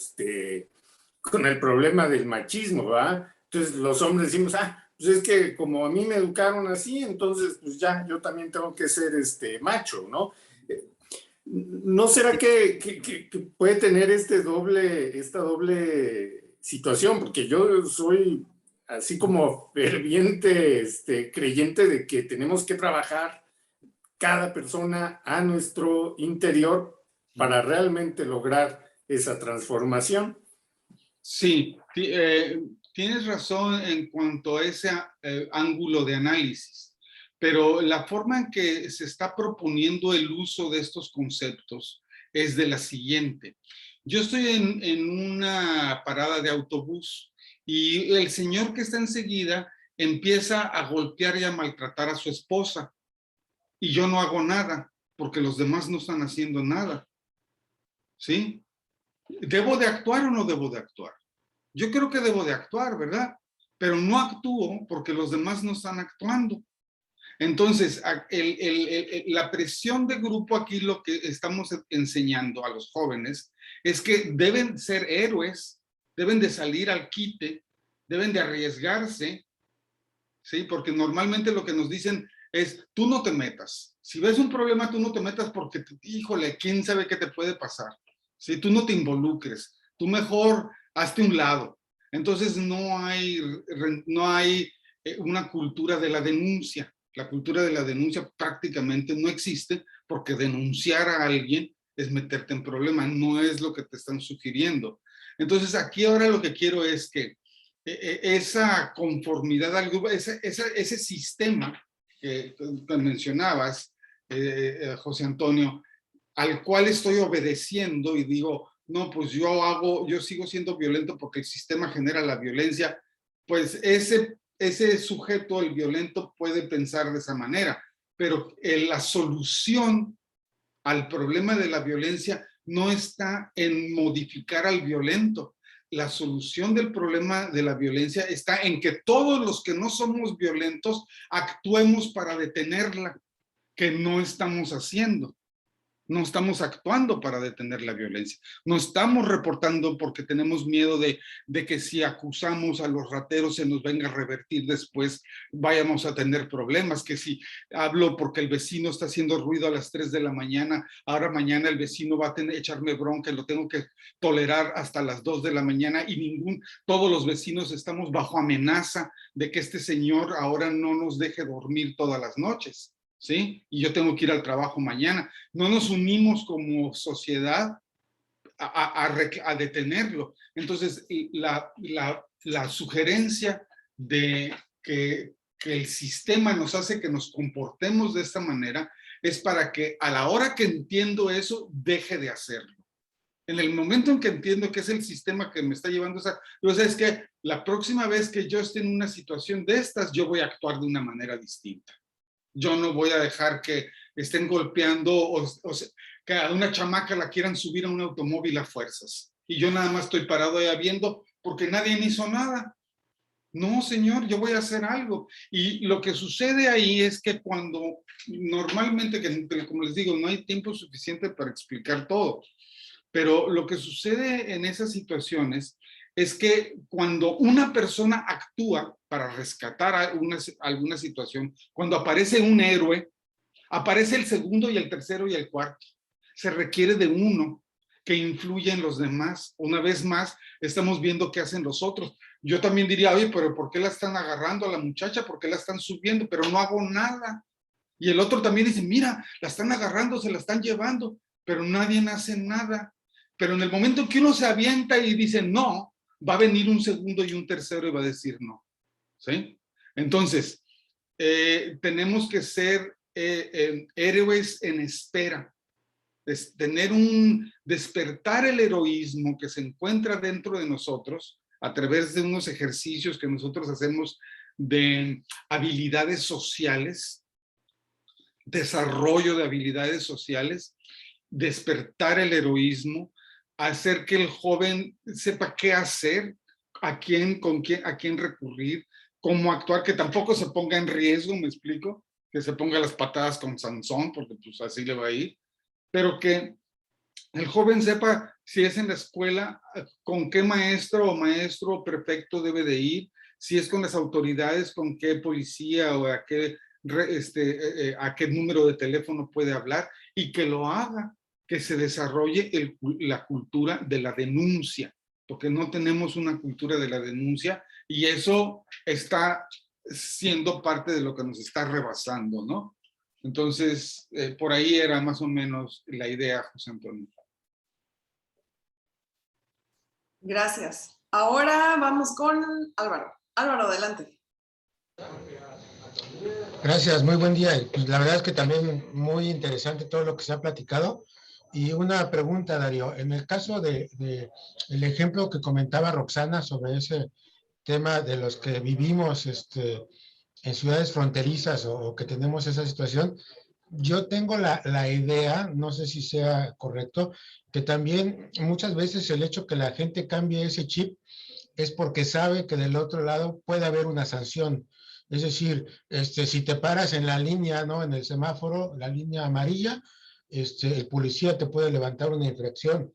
con el problema del machismo, ¿verdad? Entonces los hombres decimos, pues es que como a mí me educaron así, entonces pues ya, yo también tengo que ser macho, ¿no? ¿No será que puede tener esta doble situación? Porque yo soy así como ferviente creyente de que tenemos que trabajar cada persona a nuestro interior para realmente lograr esa transformación. Sí, tienes razón en cuanto a ese ángulo de análisis, pero la forma en que se está proponiendo el uso de estos conceptos es de la siguiente. Yo estoy en una parada de autobús y el señor que está enseguida empieza a golpear y a maltratar a su esposa y yo no hago nada porque los demás no están haciendo nada, ¿sí? ¿Debo de actuar o no debo de actuar? Yo creo que debo de actuar, ¿verdad? Pero no actúo porque los demás no están actuando. Entonces, la presión de grupo aquí, lo que estamos enseñando a los jóvenes es que deben ser héroes, deben de salir al quite, deben de arriesgarse, ¿sí? Porque normalmente lo que nos dicen es, tú no te metas. Si ves un problema, tú no te metas porque, híjole, quién sabe qué te puede pasar. ¿Sí? Tú no te involucres, tú mejor hazte un lado. Entonces no hay una cultura de la denuncia. La cultura de la denuncia prácticamente no existe porque denunciar a alguien es meterte en problemas, no es lo que te están sugiriendo. Entonces aquí ahora lo que quiero es que esa conformidad al grupo, ese sistema que mencionabas, José Antonio, al cual estoy obedeciendo y digo, no, pues yo sigo siendo violento porque el sistema genera la violencia, pues ese sujeto, el violento, puede pensar de esa manera, pero la solución al problema de la violencia no está en modificar al violento. La solución del problema de la violencia está en que todos los que no somos violentos actuemos para detenerla, que no estamos haciendo. No estamos actuando para detener la violencia. No estamos reportando porque tenemos miedo de que si acusamos a los rateros se nos venga a revertir después, vayamos a tener problemas. Que si hablo porque el vecino está haciendo ruido a las 3 de la mañana, ahora mañana el vecino va a echarme bronca y lo tengo que tolerar hasta las 2 de la mañana y todos los vecinos estamos bajo amenaza de que este señor ahora no nos deje dormir todas las noches. ¿Sí? Y yo tengo que ir al trabajo mañana. No nos unimos como sociedad a detenerlo. Entonces, la sugerencia de que el sistema nos hace que nos comportemos de esta manera es para que a la hora que entiendo eso, deje de hacerlo. En el momento en que entiendo que es el sistema que me está llevando a esa, es que la próxima vez que yo esté en una situación de estas, yo voy a actuar de una manera distinta. Yo no voy a dejar que estén golpeando o que a una chamaca la quieran subir a un automóvil a fuerzas. Y yo nada más estoy parado ahí viendo porque nadie hizo nada. No, señor, yo voy a hacer algo. Y lo que sucede ahí es que cuando normalmente, como les digo, no hay tiempo suficiente para explicar todo. Pero lo que sucede en esas situaciones es que cuando una persona actúa para rescatar alguna situación, cuando aparece un héroe, aparece el segundo y el tercero y el cuarto. Se requiere de uno que influya en los demás. Una vez más, estamos viendo qué hacen los otros. Yo también diría, oye, pero ¿por qué la están agarrando a la muchacha? ¿Por qué la están subiendo? Pero no hago nada. Y el otro también dice, mira, la están agarrando, se la están llevando, pero nadie hace nada. Pero en el momento que uno se avienta y dice no, va a venir un segundo y un tercero y va a decir no. ¿Sí? Entonces, tenemos que ser héroes en espera. Despertar el heroísmo que se encuentra dentro de nosotros a través de unos ejercicios que nosotros hacemos de habilidades sociales, desarrollo de habilidades sociales, despertar el heroísmo, hacer que el joven sepa qué hacer, a quién recurrir, cómo actuar, que tampoco se ponga en riesgo, me explico, que se ponga las patadas con Sansón, porque pues así le va a ir, pero que el joven sepa si es en la escuela, con qué maestro o prefecto debe de ir, si es con las autoridades, con qué policía o a qué número de teléfono puede hablar, y que lo haga, que se desarrolle la cultura de la denuncia, porque no tenemos una cultura de la denuncia y eso está siendo parte de lo que nos está rebasando, ¿no? Entonces, por ahí era más o menos la idea, José Antonio. Gracias. Ahora vamos con Álvaro. Álvaro, adelante. Gracias, muy buen día. Pues la verdad es que también muy interesante todo lo que se ha platicado. Y una pregunta, Darío, en el caso el ejemplo que comentaba Roxana sobre ese tema de los que vivimos en ciudades fronterizas o que tenemos esa situación, yo tengo la idea, no sé si sea correcto, que también muchas veces el hecho que la gente cambie ese chip es porque sabe que del otro lado puede haber una sanción. Es decir, si te paras en la línea, ¿no? En el semáforo, la línea amarilla, el policía te puede levantar una infracción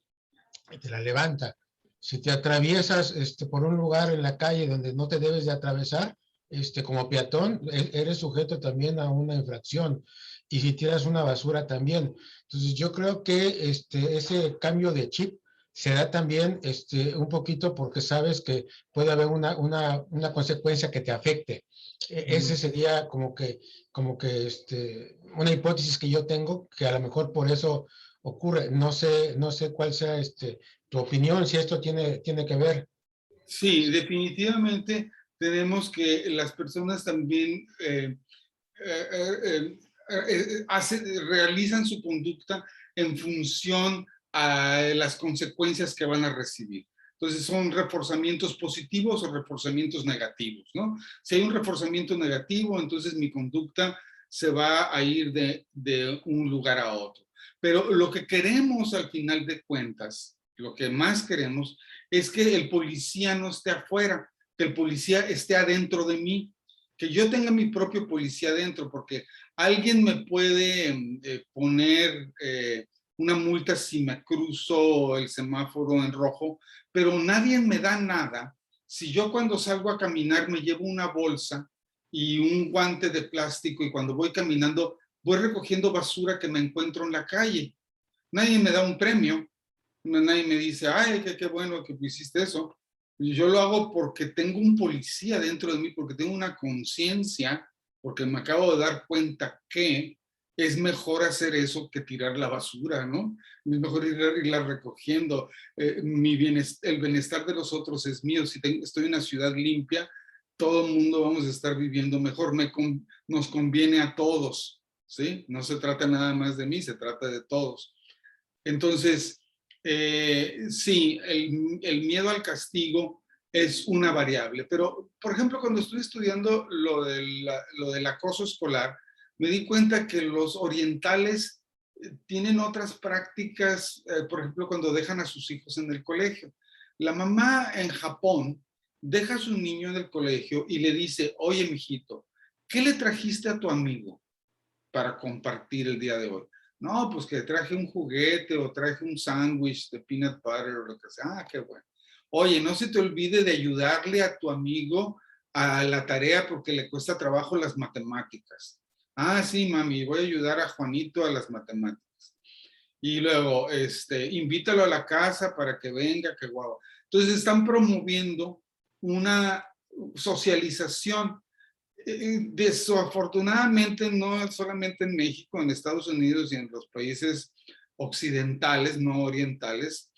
y te la levanta. Si te atraviesas por un lugar en la calle donde no te debes de atravesar, como peatón, eres sujeto también a una infracción. Y si tiras una basura también. Entonces yo creo que ese cambio de chip se da también un poquito porque sabes que puede haber una consecuencia que te afecte. Ese sería como que una hipótesis que yo tengo, que a lo mejor por eso ocurre. No sé cuál sea tu opinión, si esto tiene que ver. Sí, definitivamente tenemos que las personas también realizan su conducta en función a las consecuencias que van a recibir. Entonces son reforzamientos positivos o reforzamientos negativos, ¿no? Si hay un reforzamiento negativo, entonces mi conducta se va a ir de un lugar a otro. Pero lo que queremos al final de cuentas, lo que más queremos es que el policía no esté afuera, que el policía esté adentro de mí, que yo tenga mi propio policía adentro, porque alguien me puede poner una multa si me cruzo el semáforo en rojo, pero nadie me da nada si yo cuando salgo a caminar me llevo una bolsa y un guante de plástico y cuando voy caminando voy recogiendo basura que me encuentro en la calle. Nadie me da un premio, nadie me dice, ay, qué bueno que hiciste eso. Y yo lo hago porque tengo un policía dentro de mí, porque tengo una conciencia, porque me acabo de dar cuenta que es mejor hacer eso que tirar la basura, ¿no? Es mejor irla recogiendo. El bienestar de los otros es mío. Si estoy en una ciudad limpia, todo el mundo vamos a estar viviendo mejor. Nos conviene a todos, ¿sí? No se trata nada más de mí, se trata de todos. Entonces, sí, el miedo al castigo es una variable. Pero, por ejemplo, cuando estoy estudiando lo del acoso escolar, me di cuenta que los orientales tienen otras prácticas, por ejemplo, cuando dejan a sus hijos en el colegio. La mamá en Japón deja a su niño en el colegio y le dice, oye, mijito, ¿qué le trajiste a tu amigo para compartir el día de hoy? No, pues que traje un juguete o traje un sándwich de peanut butter o lo que sea. Ah, qué bueno. Oye, no se te olvide de ayudarle a tu amigo a la tarea porque le cuesta trabajo las matemáticas. Ah, sí, mami, voy a ayudar a Juanito a las matemáticas. Y luego, invítalo a la casa para que venga, que guau. Entonces están promoviendo una socialización. Desafortunadamente, no solamente en México, en Estados Unidos y en los países occidentales, no orientales,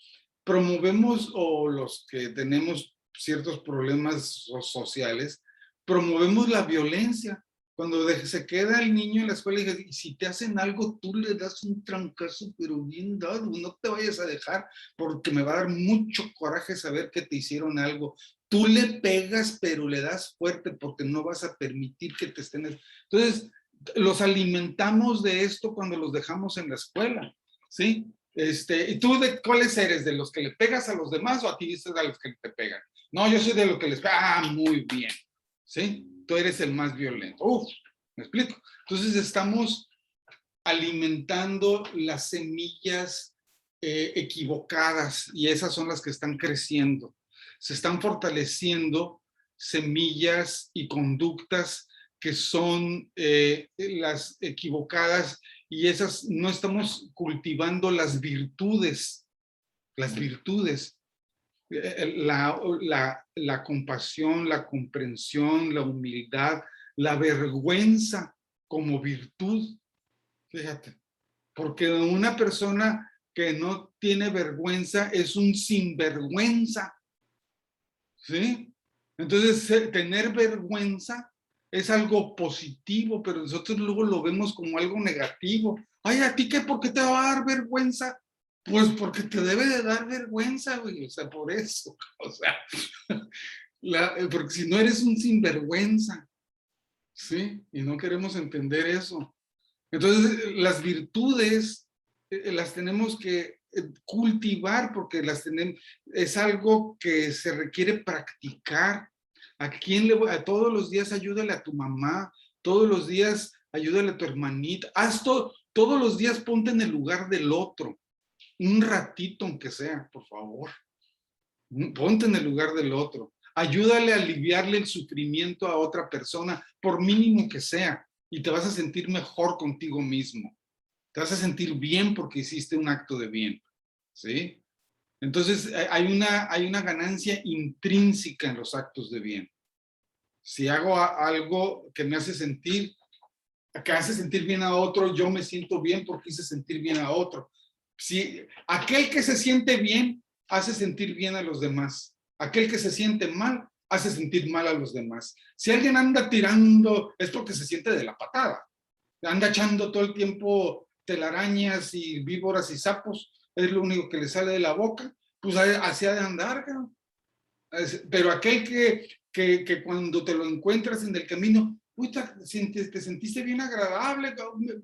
promovemos, o los que tenemos ciertos problemas sociales, promovemos la violencia. Cuando se queda el niño en la escuela y si te hacen algo, tú le das un trancazo, pero bien dado, no te vayas a dejar porque me va a dar mucho coraje saber que te hicieron algo. Tú le pegas, pero le das fuerte porque no vas a permitir que te estén... Entonces, los alimentamos de esto cuando los dejamos en la escuela, ¿sí? ¿Y tú de cuáles eres? ¿De los que le pegas a los demás o a ti dices a los que te pegan? No, yo soy de los que les pegan. Ah, muy bien, ¿sí? Tú eres el más violento. Uf, ¿me explico? Entonces estamos alimentando las semillas equivocadas y esas son las que están creciendo. Se están fortaleciendo semillas y conductas que son las equivocadas y esas no estamos cultivando las virtudes, la compasión, la comprensión, la humildad, la vergüenza como virtud. Fíjate, porque una persona que no tiene vergüenza es un sinvergüenza, ¿sí? Entonces, tener vergüenza es algo positivo, pero nosotros luego lo vemos como algo negativo. Ay, ¿a ti qué? ¿Por qué te va a dar vergüenza? Pues porque te debe de dar vergüenza, güey, o sea, por eso, o sea, porque si no eres un sinvergüenza, ¿sí? Y no queremos entender eso. Entonces, las virtudes las tenemos que cultivar porque es algo que se requiere practicar. A todos los días ayúdale a tu mamá, todos los días ayúdale a tu hermanita, todos los días ponte en el lugar del otro, un ratito aunque sea, por favor, ponte en el lugar del otro, ayúdale a aliviarle el sufrimiento a otra persona, por mínimo que sea, y te vas a sentir mejor contigo mismo, te vas a sentir bien porque hiciste un acto de bien, ¿sí? Entonces hay una ganancia intrínseca en los actos de bien. Si hago algo que me hace sentir bien a otro, yo me siento bien porque hice sentir bien a otro. Si aquel que se siente bien hace sentir bien a los demás, aquel que se siente mal hace sentir mal a los demás. Si alguien anda tirando, es porque se siente de la patada. Anda echando todo el tiempo telarañas y víboras y sapos, es lo único que le sale de la boca, pues así ha de andar, ¿no? Pero aquel que cuando te lo encuentras en el camino, uy, te sentiste bien agradable,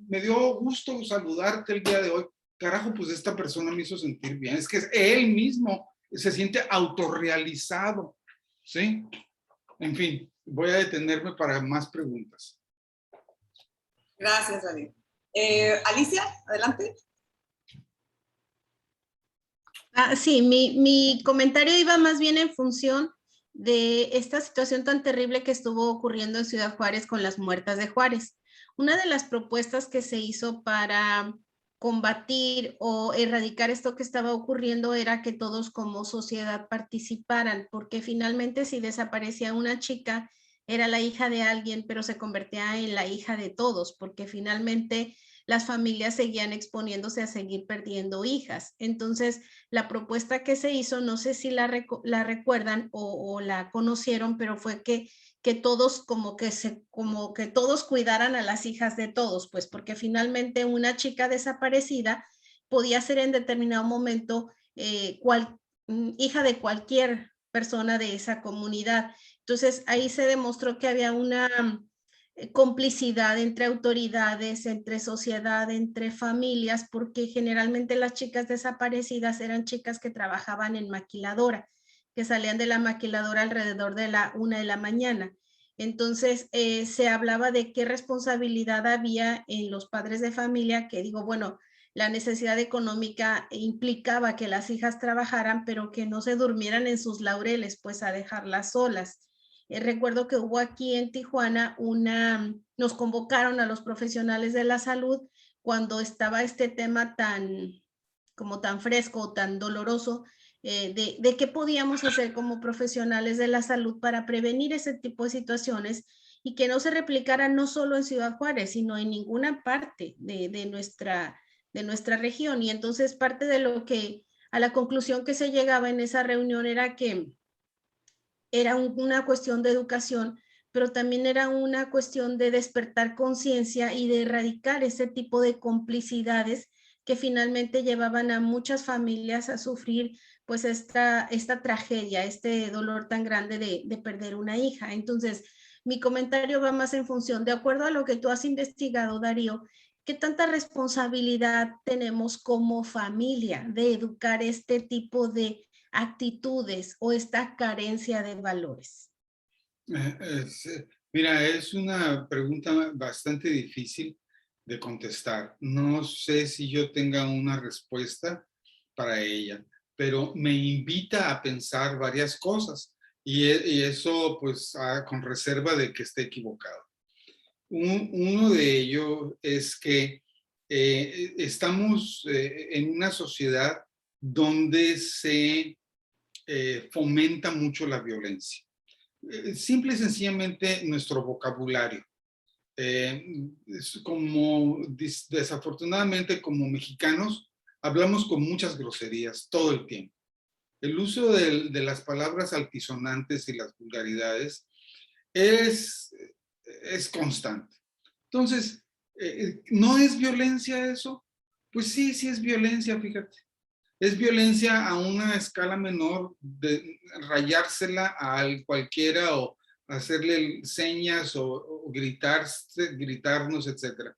me dio gusto saludarte el día de hoy. Carajo, pues esta persona me hizo sentir bien. Es que él mismo se siente autorrealizado, ¿sí? En fin, voy a detenerme para más preguntas. Gracias, David. Alicia, adelante. Sí, mi comentario iba más bien en función de esta situación tan terrible que estuvo ocurriendo en Ciudad Juárez con las muertas de Juárez. Una de las propuestas que se hizo para combatir o erradicar esto que estaba ocurriendo era que todos como sociedad participaran, porque finalmente si desaparecía una chica, era la hija de alguien, pero se convertía en la hija de todos, porque finalmente las familias seguían exponiéndose a seguir perdiendo hijas. Entonces, la propuesta que se hizo, no sé si la recuerdan o la conocieron, pero fue que todos como que todos cuidaran a las hijas de todos, pues porque finalmente una chica desaparecida podía ser en determinado momento hija de cualquier persona de esa comunidad. Entonces ahí se demostró que había una complicidad entre autoridades, entre sociedad, entre familias, porque generalmente las chicas desaparecidas eran chicas que trabajaban en maquiladora, que salían de la maquiladora alrededor de la 1 de la mañana. Entonces se hablaba de qué responsabilidad había en los padres de familia, que digo, bueno, la necesidad económica implicaba que las hijas trabajaran, pero que no se durmieran en sus laureles, pues a dejarlas solas. Recuerdo que hubo aquí en Tijuana nos convocaron a los profesionales de la salud cuando estaba este tema tan fresco, tan doloroso, de qué podíamos hacer como profesionales de la salud para prevenir ese tipo de situaciones y que no se replicaran no solo en Ciudad Juárez, sino en ninguna parte de nuestra región. Y entonces parte de a la conclusión que se llegaba en esa reunión era que era una cuestión de educación, pero también era una cuestión de despertar conciencia y de erradicar ese tipo de complicidades que finalmente llevaban a muchas familias a sufrir pues esta tragedia, este dolor tan grande de perder una hija. Entonces, mi comentario va más en función, de acuerdo a lo que tú has investigado, Darío, ¿qué tanta responsabilidad tenemos como familia de educar este tipo de actitudes o esta carencia de valores? Mira, es una pregunta bastante difícil de contestar. No sé si yo tenga una respuesta para ella, pero me invita a pensar varias cosas y eso pues con reserva de que esté equivocado. Uno de ellos es que estamos en una sociedad donde se fomenta mucho la violencia. Simple y sencillamente nuestro vocabulario. Desafortunadamente como mexicanos hablamos con muchas groserías todo el tiempo. El uso de las palabras altisonantes y las vulgaridades es constante. Entonces, ¿no es violencia eso? Pues sí, sí es violencia, fíjate. Es violencia a una escala menor de rayársela a cualquiera o hacerle señas o gritarnos, etc.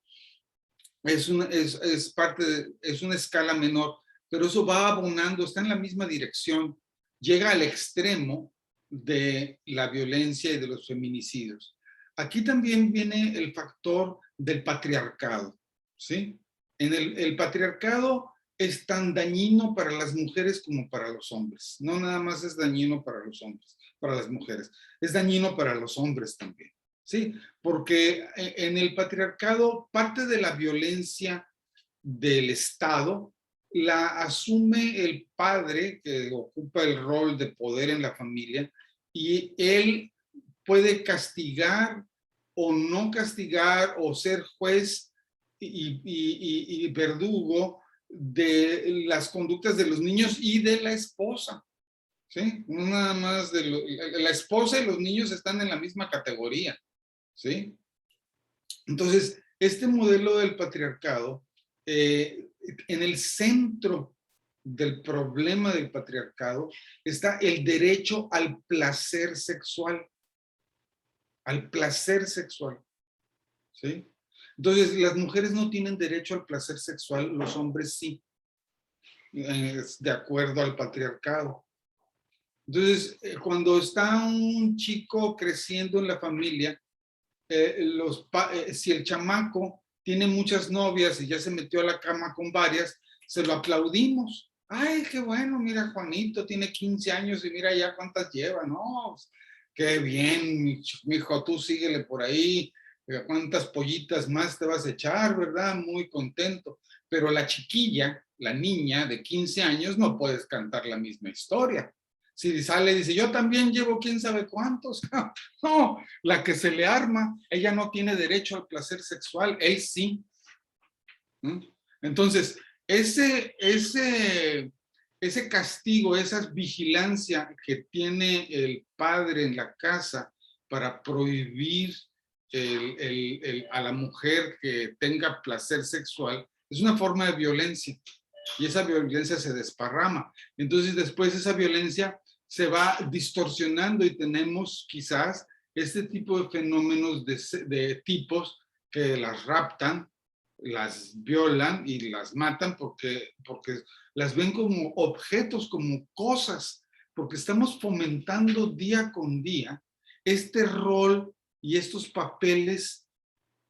Es una escala menor, pero eso va abonando, está en la misma dirección, llega al extremo de la violencia y de los feminicidios. Aquí también viene el factor del patriarcado, ¿sí? El patriarcado es tan dañino para las mujeres como para los hombres. No nada más es dañino para los hombres, para las mujeres. Es dañino para los hombres también, ¿sí? Porque en el patriarcado parte de la violencia del Estado la asume el padre que ocupa el rol de poder en la familia y él puede castigar o no castigar o ser juez y verdugo de las conductas de los niños y de la esposa, ¿sí? No nada más la esposa y los niños están en la misma categoría, ¿sí? Entonces, este modelo del patriarcado, en el centro del problema del patriarcado está el derecho al placer sexual, ¿sí? Entonces, las mujeres no tienen derecho al placer sexual, los hombres sí, de acuerdo al patriarcado. Entonces, cuando está un chico creciendo en la familia, si el chamaco tiene muchas novias y ya se metió a la cama con varias, se lo aplaudimos. Ay, qué bueno, mira, Juanito tiene 15 años y mira ya cuántas lleva, ¿no? Pues, qué bien, mi hijo, tú síguele por ahí, cuántas pollitas más te vas a echar, ¿verdad? Muy contento. Pero la chiquilla, la niña de 15 años, no puedes cantar la misma historia. Si sale y dice, yo también llevo quién sabe cuántos. No, la que se le arma, ella no tiene derecho al placer sexual, él sí. Entonces, ese castigo, esa vigilancia que tiene el padre en la casa para prohibir a la mujer que tenga placer sexual, es una forma de violencia. Y esa violencia se desparrama. Entonces, después esa violencia se va distorsionando y tenemos quizás este tipo de fenómenos de tipos que las raptan, las violan y las matan porque las ven como objetos, como cosas, porque estamos fomentando día con día este rol y estos papeles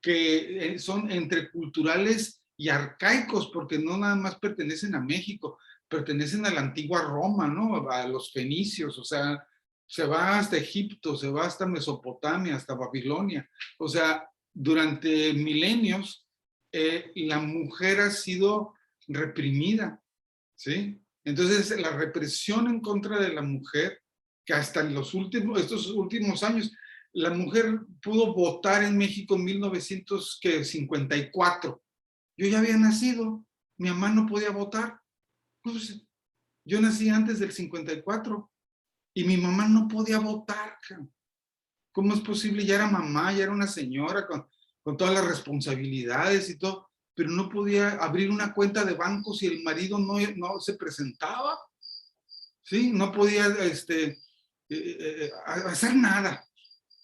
que son entre culturales y arcaicos, porque no nada más pertenecen a México, pertenecen a la antigua Roma, ¿no? A los fenicios, o sea, se va hasta Egipto, se va hasta Mesopotamia, hasta Babilonia, o sea, durante milenios la mujer ha sido reprimida, ¿sí? Entonces, la represión en contra de la mujer, que hasta en estos últimos años, la mujer pudo votar en México en 1954. Yo ya había nacido, mi mamá no podía votar. Pues, yo nací antes del 54 y mi mamá no podía votar. ¿Cómo es posible? Ya era mamá, ya era una señora con todas las responsabilidades y todo, pero no podía abrir una cuenta de banco si el marido no se presentaba. ¿Sí? No podía hacer nada.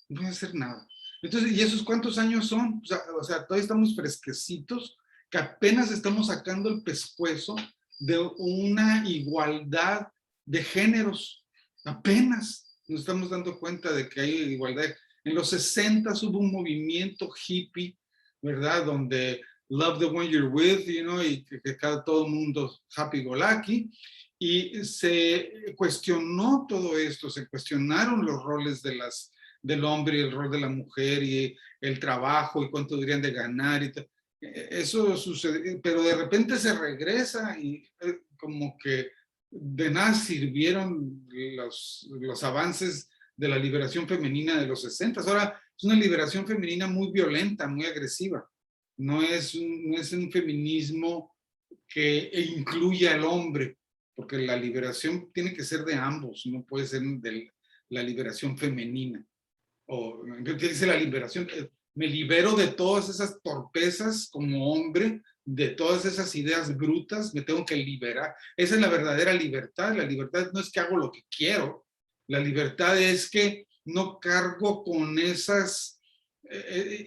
No podía hacer nada. Entonces, ¿y esos cuántos años son? O sea, todavía estamos fresquecitos, que apenas estamos sacando el pescuezo de una igualdad de géneros. Apenas nos estamos dando cuenta de que hay igualdad. En los 60 hubo un movimiento hippie, ¿verdad? Donde love the one you're with, you know, y que todo el mundo happy-go-lucky. Y se cuestionó todo esto, se cuestionaron los roles del hombre y el rol de la mujer y el trabajo y cuánto deberían de ganar y todo. Eso sucede, pero de repente se regresa y como que de nada sirvieron los avances de la liberación femenina de los 60. Ahora es una liberación femenina muy violenta, muy agresiva. No es un feminismo que incluya al hombre, porque la liberación tiene que ser de ambos, no puede ser de la liberación femenina. O ¿qué dice la liberación? Me libero de todas esas torpezas como hombre, de todas esas ideas brutas, me tengo que liberar. Esa es la verdadera libertad. La libertad no es que hago lo que quiero, la libertad es que no cargo con esas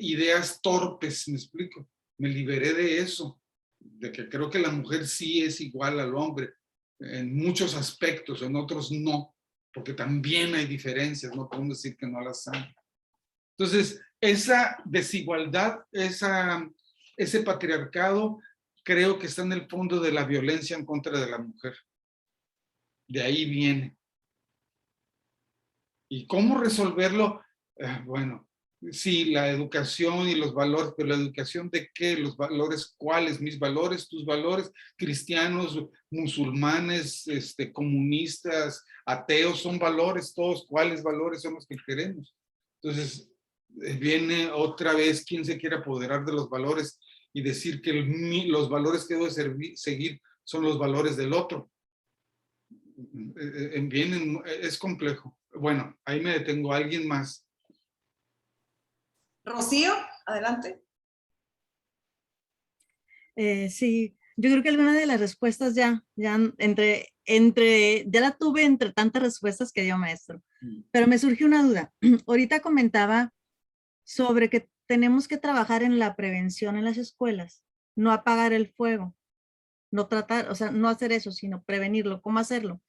ideas torpes, ¿me explico? Me liberé de eso, de que creo que la mujer sí es igual al hombre en muchos aspectos, en otros no, porque también hay diferencias, no podemos decir que no las hay. Entonces, esa desigualdad, ese patriarcado, creo que está en el fondo de la violencia en contra de la mujer. De ahí viene. ¿Y cómo resolverlo? Bueno, sí, la educación y los valores, pero la educación de qué, los valores, ¿cuáles? Mis valores, tus valores, cristianos, musulmanes, comunistas, ateos, son valores todos, ¿cuáles valores son los que queremos? Entonces, viene otra vez quien se quiere apoderar de los valores y decir que los valores que debo seguir son los valores del otro. Es complejo. Bueno, ahí me detengo. ¿Alguien más? Rocío, adelante. Sí, yo creo que alguna de las respuestas ya la tuve entre tantas respuestas que dio maestro, pero me surgió una duda. Ahorita comentaba sobre que tenemos que trabajar en la prevención en las escuelas, no apagar el fuego, no tratar, o sea, no hacer eso, sino prevenirlo. ¿Cómo hacerlo?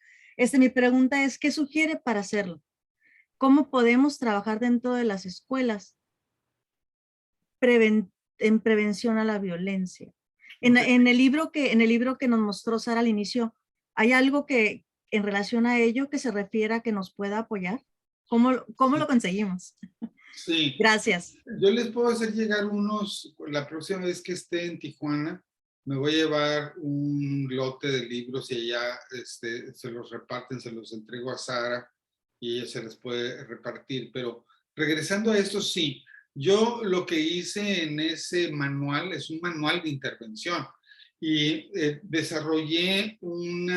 Mi pregunta es, ¿qué sugiere para hacerlo? ¿Cómo podemos trabajar dentro de las escuelas en prevención a la violencia? En el libro que nos mostró Sara al inicio, ¿Hay algo que en relación a ello que se refiera a que nos pueda apoyar? ¿Cómo lo conseguimos? Sí. Gracias. Yo les puedo hacer llegar unos, la próxima vez que esté en Tijuana, me voy a llevar un lote de libros y allá se los reparten, se los entrego a Sara y ella se les puede repartir. Pero regresando a esto, sí, yo lo que hice en ese manual es un manual de intervención y desarrollé un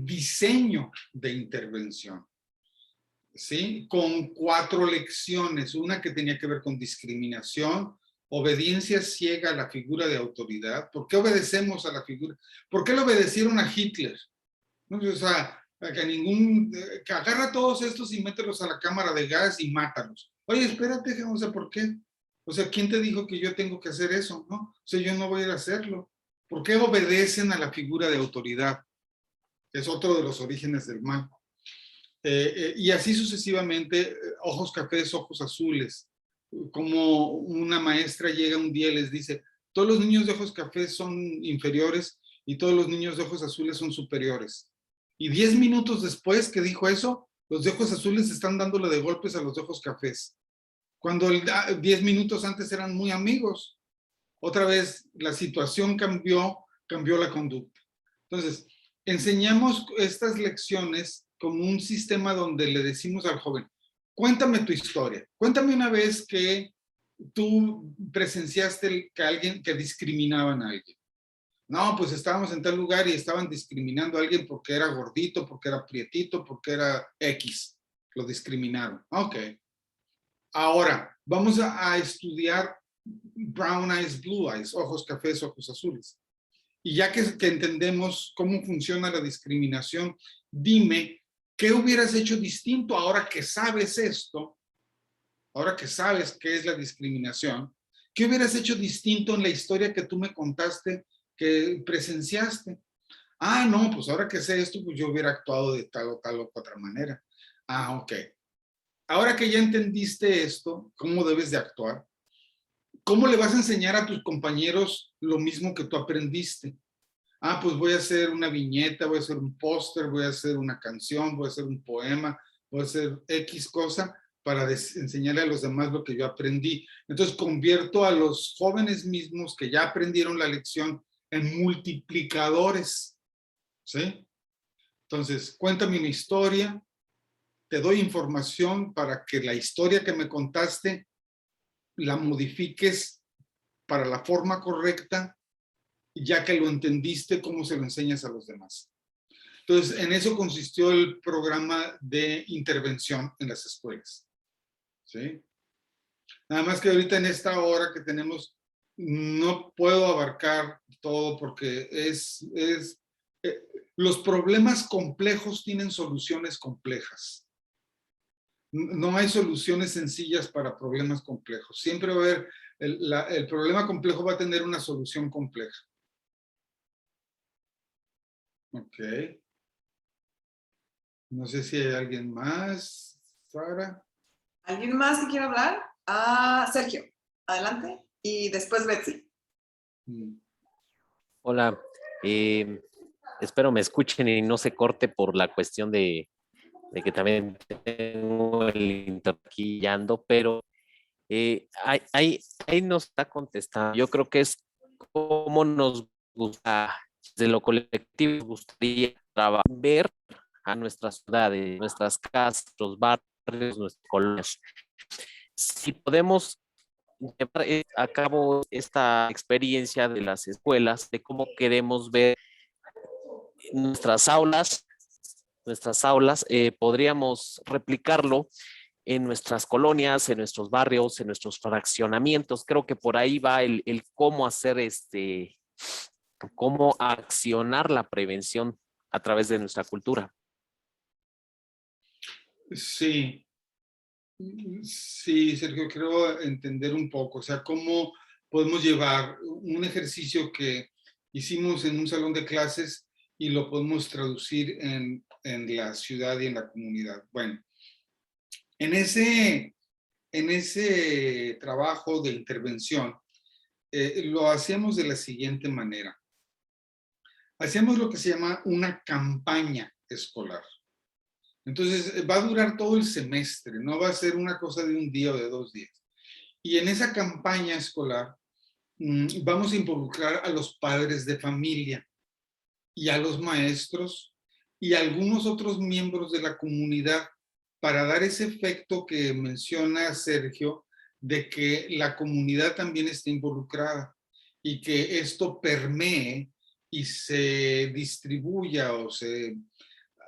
diseño de intervención. ¿Sí? Con 4 lecciones, una que tenía que ver con discriminación, obediencia ciega a la figura de autoridad. ¿Por qué obedecemos a la figura? ¿Por qué le obedecieron a Hitler? ¿No? O sea, que agarra a todos estos y mételos a la cámara de gas y mátalos. Oye, espérate, o sea, ¿por qué? O sea, ¿quién te dijo que yo tengo que hacer eso? ¿No? O sea, yo no voy a ir a hacerlo. ¿Por qué obedecen a la figura de autoridad? Es otro de los orígenes del mal. Y así sucesivamente, ojos cafés, ojos azules. Como una maestra llega un día y les dice, todos los niños de ojos cafés son inferiores y todos los niños de ojos azules son superiores. Y 10 minutos después que dijo eso, los de ojos azules están dándole de golpes a los de ojos cafés. Cuando 10 minutos antes eran muy amigos. Otra vez la situación cambió la conducta. Entonces, enseñamos estas lecciones como un sistema donde le decimos al joven, cuéntame tu historia, cuéntame una vez que tú presenciaste que discriminaban a alguien. No, pues estábamos en tal lugar y estaban discriminando a alguien porque era gordito, porque era prietito, porque era X. Lo discriminaron. Ok. Ahora, vamos a estudiar brown eyes, blue eyes, ojos cafés, ojos azules. Y ya que entendemos cómo funciona la discriminación, dime, ¿qué hubieras hecho distinto ahora que sabes esto? Ahora que sabes qué es la discriminación, ¿qué hubieras hecho distinto en la historia que tú me contaste, que presenciaste? Ah, no, pues ahora que sé esto, pues yo hubiera actuado de tal o otra manera. Ah, ok. Ahora que ya entendiste esto, ¿cómo debes de actuar? ¿Cómo le vas a enseñar a tus compañeros lo mismo que tú aprendiste? Ah, pues voy a hacer una viñeta, voy a hacer un póster, voy a hacer una canción, voy a hacer un poema, voy a hacer X cosa para enseñarle a los demás lo que yo aprendí. Entonces convierto a los jóvenes mismos que ya aprendieron la lección en multiplicadores. ¿Sí? Entonces, cuéntame una historia, te doy información para que la historia que me contaste la modifiques para la forma correcta, ya que lo entendiste, cómo se lo enseñas a los demás. Entonces, en eso consistió el programa de intervención en las escuelas. ¿Sí? Nada más que ahorita en esta hora que tenemos, no puedo abarcar todo porque los problemas complejos tienen soluciones complejas. No hay soluciones sencillas para problemas complejos. Siempre va a haber, el problema complejo va a tener una solución compleja. Ok. No sé si hay alguien más, Sara. ¿Alguien más que quiera hablar? Ah, Sergio, adelante. Y después Betsy. Hola, espero me escuchen y no se corte por la cuestión de que también tengo el internet aquí guiando, pero ahí nos está contestando. Yo creo que es como nos gusta, de lo colectivo, nos gustaría ver a nuestras ciudades, nuestras casas, nuestros barrios, nuestras colonias. Si podemos llevar a cabo esta experiencia de las escuelas, de cómo queremos ver nuestras aulas, podríamos replicarlo en nuestras colonias, en nuestros barrios, en nuestros fraccionamientos. Creo que por ahí va el cómo hacer cómo accionar la prevención a través de nuestra cultura. Sí. Sí, Sergio, quiero entender un poco, o sea, cómo podemos llevar un ejercicio que hicimos en un salón de clases y lo podemos traducir en la ciudad y en la comunidad. Bueno, en ese trabajo de intervención, lo hacíamos de la siguiente manera. hacemos lo que se llama una campaña escolar. Entonces, va a durar todo el semestre, no va a ser una cosa de un día o de 2 días. Y en esa campaña escolar vamos a involucrar a los padres de familia y a los maestros y a algunos otros miembros de la comunidad para dar ese efecto que menciona Sergio de que la comunidad también esté involucrada y que esto permee y se distribuya o se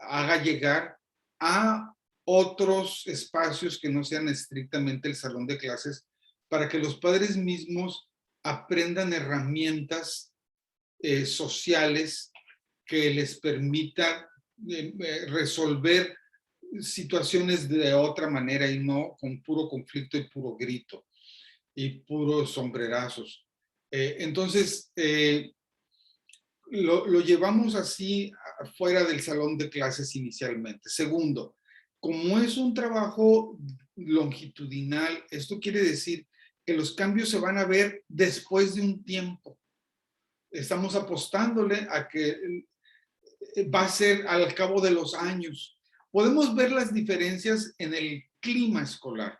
haga llegar a otros espacios que no sean estrictamente el salón de clases, para que los padres mismos aprendan herramientas sociales que les permitan resolver situaciones de otra manera y no con puro conflicto y puro grito y puros sombrerazos. Entonces, lo llevamos así fuera del salón de clases inicialmente. Segundo, como es un trabajo longitudinal, esto quiere decir que los cambios se van a ver después de un tiempo. Estamos apostándole a que va a ser al cabo de los años. Podemos ver las diferencias en el clima escolar,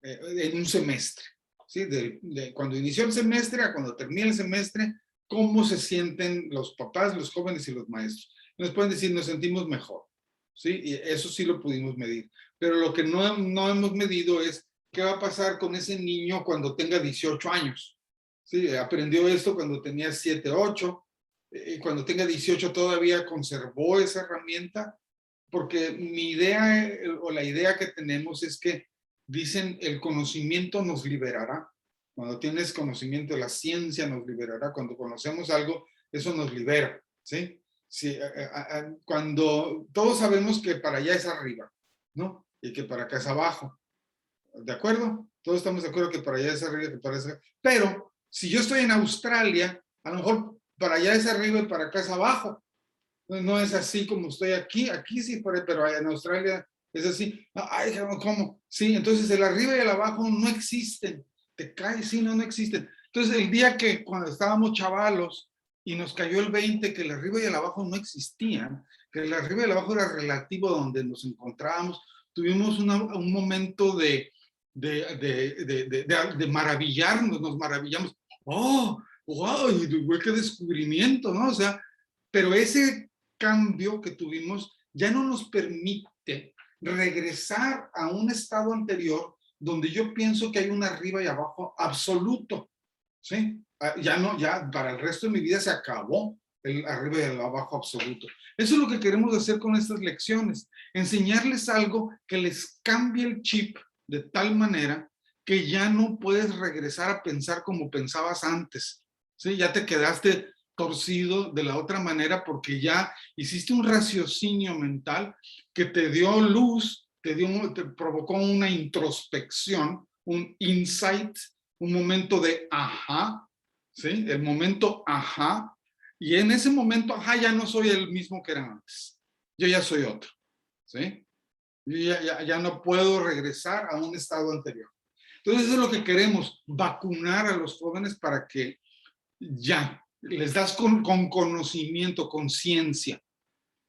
en un semestre, ¿sí? De cuando inició el semestre a cuando termina el semestre, cómo se sienten los papás, los jóvenes y los maestros. Nos pueden decir, nos sentimos mejor, ¿sí? Y eso sí lo pudimos medir. Pero lo que no hemos medido es qué va a pasar con ese niño cuando tenga 18 años. ¿Sí? Aprendió esto cuando tenía 7, 8. Y cuando tenga 18 todavía conservó esa herramienta. Porque mi idea o la idea que tenemos es que dicen el conocimiento nos liberará. Cuando tienes conocimiento, la ciencia nos liberará. Cuando conocemos algo, eso nos libera, ¿sí? Sí, cuando todos sabemos que para allá es arriba, ¿no? Y que para acá es abajo. ¿De acuerdo? Todos estamos de acuerdo que para allá es arriba, que para allá es arriba. Pero si yo estoy en Australia, a lo mejor para allá es arriba y para acá es abajo. No es así como estoy aquí. Aquí sí, pero en Australia es así. Ay, ¿cómo? Sí, entonces el arriba y el abajo no existen. Te caes, sí, no existen. Entonces el día que cuando estábamos chavalos y nos cayó el 20 que el arriba y el abajo no existían, que el arriba y el abajo era relativo a donde nos encontrábamos, tuvimos un momento de maravillarnos, nos maravillamos. ¡Oh! ¡Wow! ¡Qué descubrimiento! ¿No? O sea, pero ese cambio que tuvimos ya no nos permite regresar a un estado anterior donde yo pienso que hay un arriba y abajo absoluto, ¿sí? Ya para el resto de mi vida se acabó el arriba y el abajo absoluto. Eso es lo que queremos hacer con estas lecciones, enseñarles algo que les cambie el chip de tal manera que ya no puedes regresar a pensar como pensabas antes, ¿sí? Ya te quedaste torcido de la otra manera porque ya hiciste un raciocinio mental que te dio luz, te provocó una introspección, un insight, un momento de ajá, ¿sí? El momento ajá, y en ese momento ajá ya no soy el mismo que era antes, yo ya soy otro, ¿sí? Yo ya no puedo regresar a un estado anterior. Entonces eso es lo que queremos, vacunar a los jóvenes para que ya les das con conocimiento, con ciencia,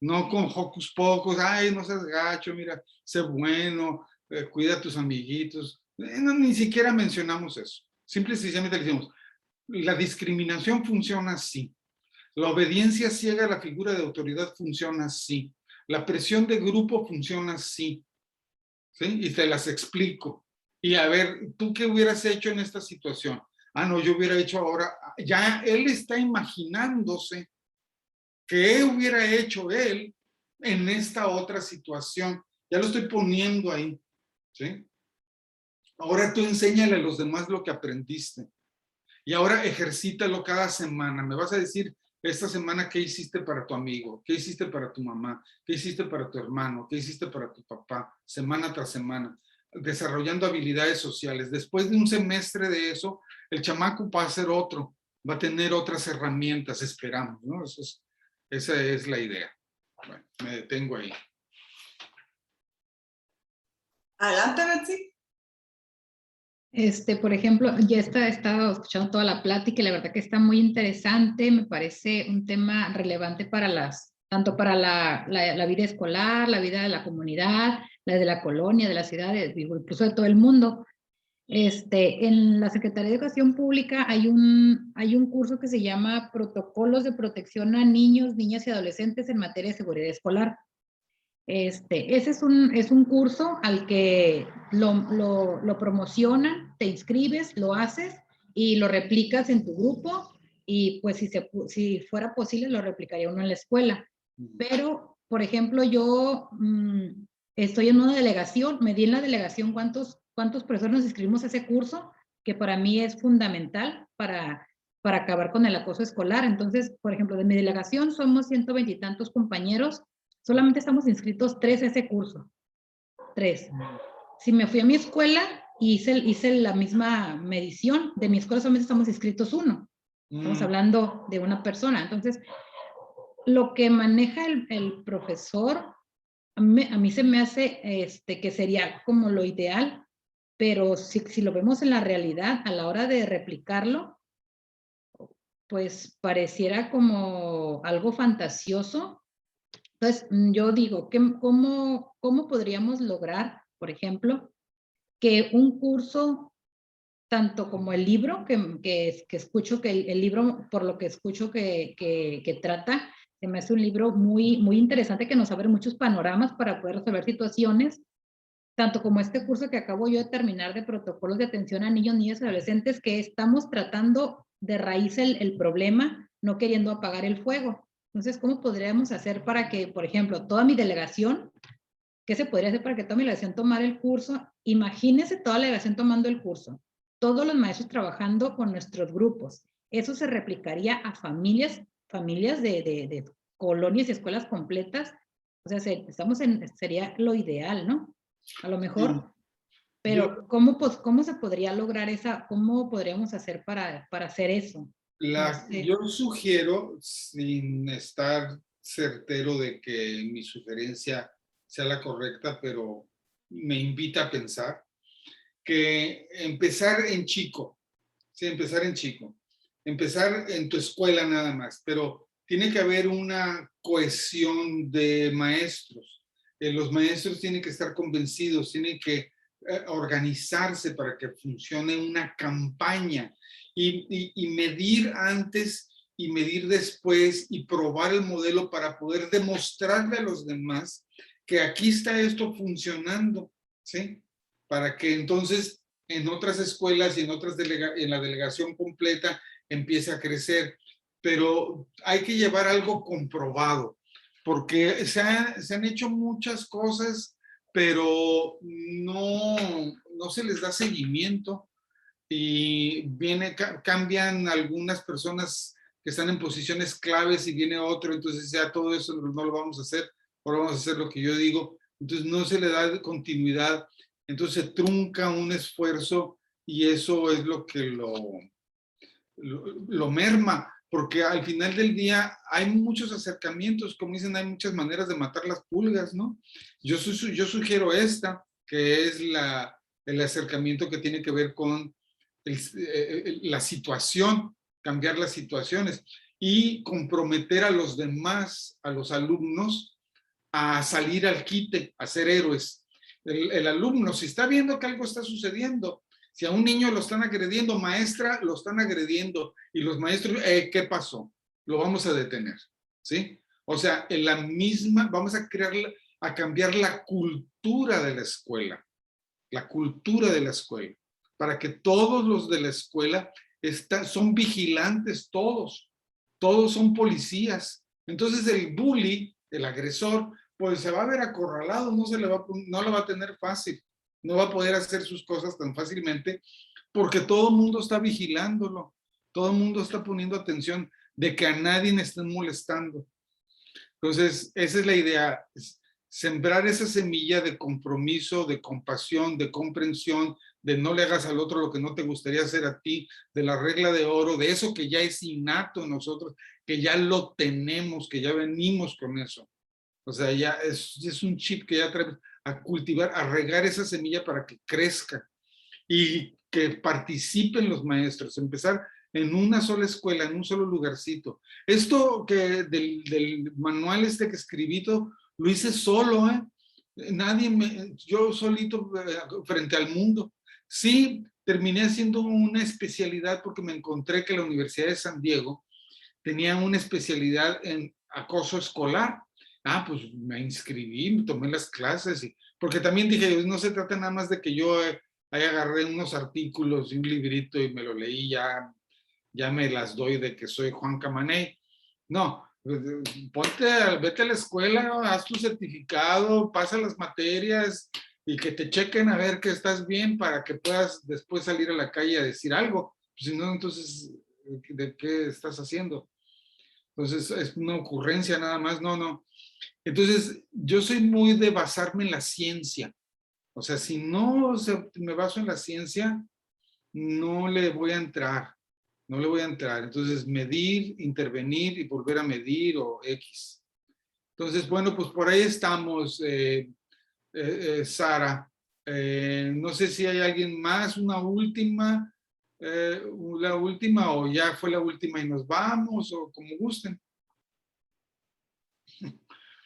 no con hocus pocus, ay, no seas gacho, mira, sé bueno, cuida a tus amiguitos. No, ni siquiera mencionamos eso. Simple y sencillamente le decimos, la discriminación funciona así. La obediencia ciega a la figura de autoridad funciona así. La presión de grupo funciona así. ¿Sí? Y te las explico. Y a ver, ¿tú qué hubieras hecho en esta situación? Ah, no, yo hubiera hecho ahora. Ya él está imaginándose qué hubiera hecho él en esta otra situación. Ya lo estoy poniendo ahí. ¿Sí? Ahora tú enséñale a los demás lo que aprendiste. Y ahora ejercítalo cada semana. Me vas a decir esta semana qué hiciste para tu amigo, qué hiciste para tu mamá, qué hiciste para tu hermano, qué hiciste para tu papá, semana tras semana, desarrollando habilidades sociales. Después de un semestre de eso, el chamaco va a ser otro, va a tener otras herramientas, esperamos, ¿no? Esa es la idea. Bueno, me detengo ahí. Adelante, Betsy. Por ejemplo, ya he estado escuchando toda la plática y la verdad que está muy interesante. Me parece un tema relevante para tanto para la vida escolar, la vida de la comunidad, la de la colonia, de la ciudad, incluso de todo el mundo. En la Secretaría de Educación Pública hay un curso que se llama Protocolos de Protección a Niños, Niñas y Adolescentes en materia de seguridad escolar. Ese es un curso al que lo promocionan, te inscribes, lo haces y lo replicas en tu grupo y pues si fuera posible lo replicaría uno en la escuela. Pero, por ejemplo, yo estoy en una delegación, me di en la delegación cuántos profesores nos inscribimos a ese curso, que para mí es fundamental para acabar con el acoso escolar. Entonces, por ejemplo, de mi delegación somos 120 y tantos compañeros. Solamente estamos inscritos 3 a ese curso. 3. Si me fui a mi escuela y hice la misma medición, de mi escuela solamente estamos inscritos 1. Estamos hablando de una persona. Entonces, lo que maneja el profesor, a mí se me hace que sería como lo ideal, pero si lo vemos en la realidad, a la hora de replicarlo, pues pareciera como algo fantasioso. Entonces, yo digo, ¿cómo podríamos lograr, por ejemplo, que un curso, tanto como el libro, que escucho que el libro, por lo que escucho que trata, se me hace un libro muy, muy interesante que nos abre muchos panoramas para poder resolver situaciones, tanto como este curso que acabo yo de terminar de protocolos de atención a niños, niñas y adolescentes, que estamos tratando de raíz el problema, no queriendo apagar el fuego. Entonces, ¿cómo podríamos hacer para que, por ejemplo, toda mi delegación, qué se podría hacer para que toda mi delegación tomara el curso? Imagínense toda la delegación tomando el curso, todos los maestros trabajando con nuestros grupos. Eso se replicaría a familias de colonias y escuelas completas. O sea, sería lo ideal, ¿no? A lo mejor, pero ¿cómo se podría lograr cómo podríamos hacer para hacer eso? No sé. Yo sugiero, sin estar certero de que mi sugerencia sea la correcta, pero me invita a pensar, que empezar en chico, sí, empezar en chico, empezar en tu escuela nada más, pero tiene que haber una cohesión de maestros. Los maestros tienen que estar convencidos, tienen que organizarse para que funcione una campaña y medir antes y medir después y probar el modelo para poder demostrarle a los demás que aquí está esto funcionando, ¿sí? Para que entonces en otras escuelas y en la delegación completa empiece a crecer. Pero hay que llevar algo comprobado, porque se han hecho muchas cosas, pero no se les da seguimiento y cambian algunas personas que están en posiciones claves y viene otro, entonces ya todo eso no lo vamos a hacer, ahora vamos a hacer lo que yo digo, entonces no se le da continuidad, entonces se trunca un esfuerzo y eso es lo que lo merma, porque al final del día hay muchos acercamientos, como dicen, hay muchas maneras de matar las pulgas, ¿no? Yo sugiero esta, que es el acercamiento que tiene que ver con la situación, cambiar las situaciones y comprometer a los demás, a los alumnos, a salir al quite, a ser héroes. El alumno, si está viendo que algo está sucediendo, si a un niño lo están agrediendo, maestra, lo están agrediendo, y los maestros, ¿qué pasó? Lo vamos a detener, ¿sí? O sea, en la misma, vamos a cambiar la cultura de la escuela, para que todos los de la escuela son vigilantes, todos son policías. Entonces el bully, el agresor, pues se va a ver acorralado, no lo va a tener fácil, no va a poder hacer sus cosas tan fácilmente, porque todo el mundo está vigilándolo, todo el mundo está poniendo atención de que a nadie le estén molestando. Entonces, esa es la idea, sembrar esa semilla de compromiso, de compasión, de comprensión, de no le hagas al otro lo que no te gustaría hacer a ti, de la regla de oro, de eso que ya es innato en nosotros, que ya lo tenemos, que ya venimos con eso. O sea, ya es un chip que ya traemos a cultivar, a regar esa semilla para que crezca. Y que participen los maestros, empezar en una sola escuela, en un solo lugarcito. Esto que del manual que escribí, lo hice solo, yo solito frente al mundo. Sí, terminé haciendo una especialidad porque me encontré que la Universidad de San Diego tenía una especialidad en acoso escolar. Pues me inscribí, tomé las clases, porque también dije, no se trata nada más de que yo ahí agarré unos artículos y un librito y me lo leí, ya me las doy de que soy Juan Camaney. No, vete a la escuela, haz tu certificado, pasa las materias y que te chequen a ver que estás bien para que puedas después salir a la calle a decir algo. Si no, entonces, ¿de qué estás haciendo? Entonces, es una ocurrencia nada más, no. Entonces, yo soy muy de basarme en la ciencia. O sea, si no me baso en la ciencia, no le voy a entrar. Entonces, medir, intervenir y volver a medir o X. Entonces, bueno, pues por ahí estamos, Sara. No sé si hay alguien más, una última, la última o ya fue la última y nos vamos o como gusten.